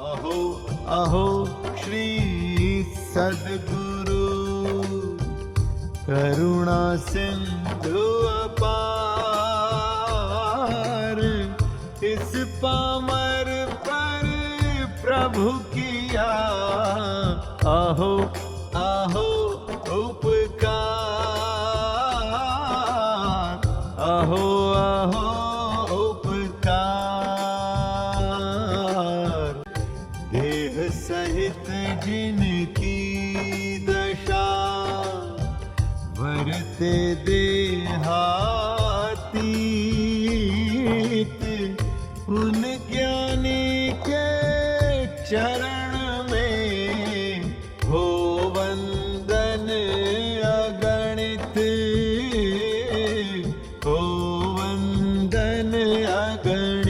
अहो अहो श्री सद्गुरु करुणा सिंधु अपार, इस पामर पर प्रभु किया अहो अहो उपकार, अहो अहो उपकार। देह सहित जिनकी दशा, वरते देहातीत, उन ज्ञानी के चरण में हो वंदन अगणित, हो वंदन अगणित।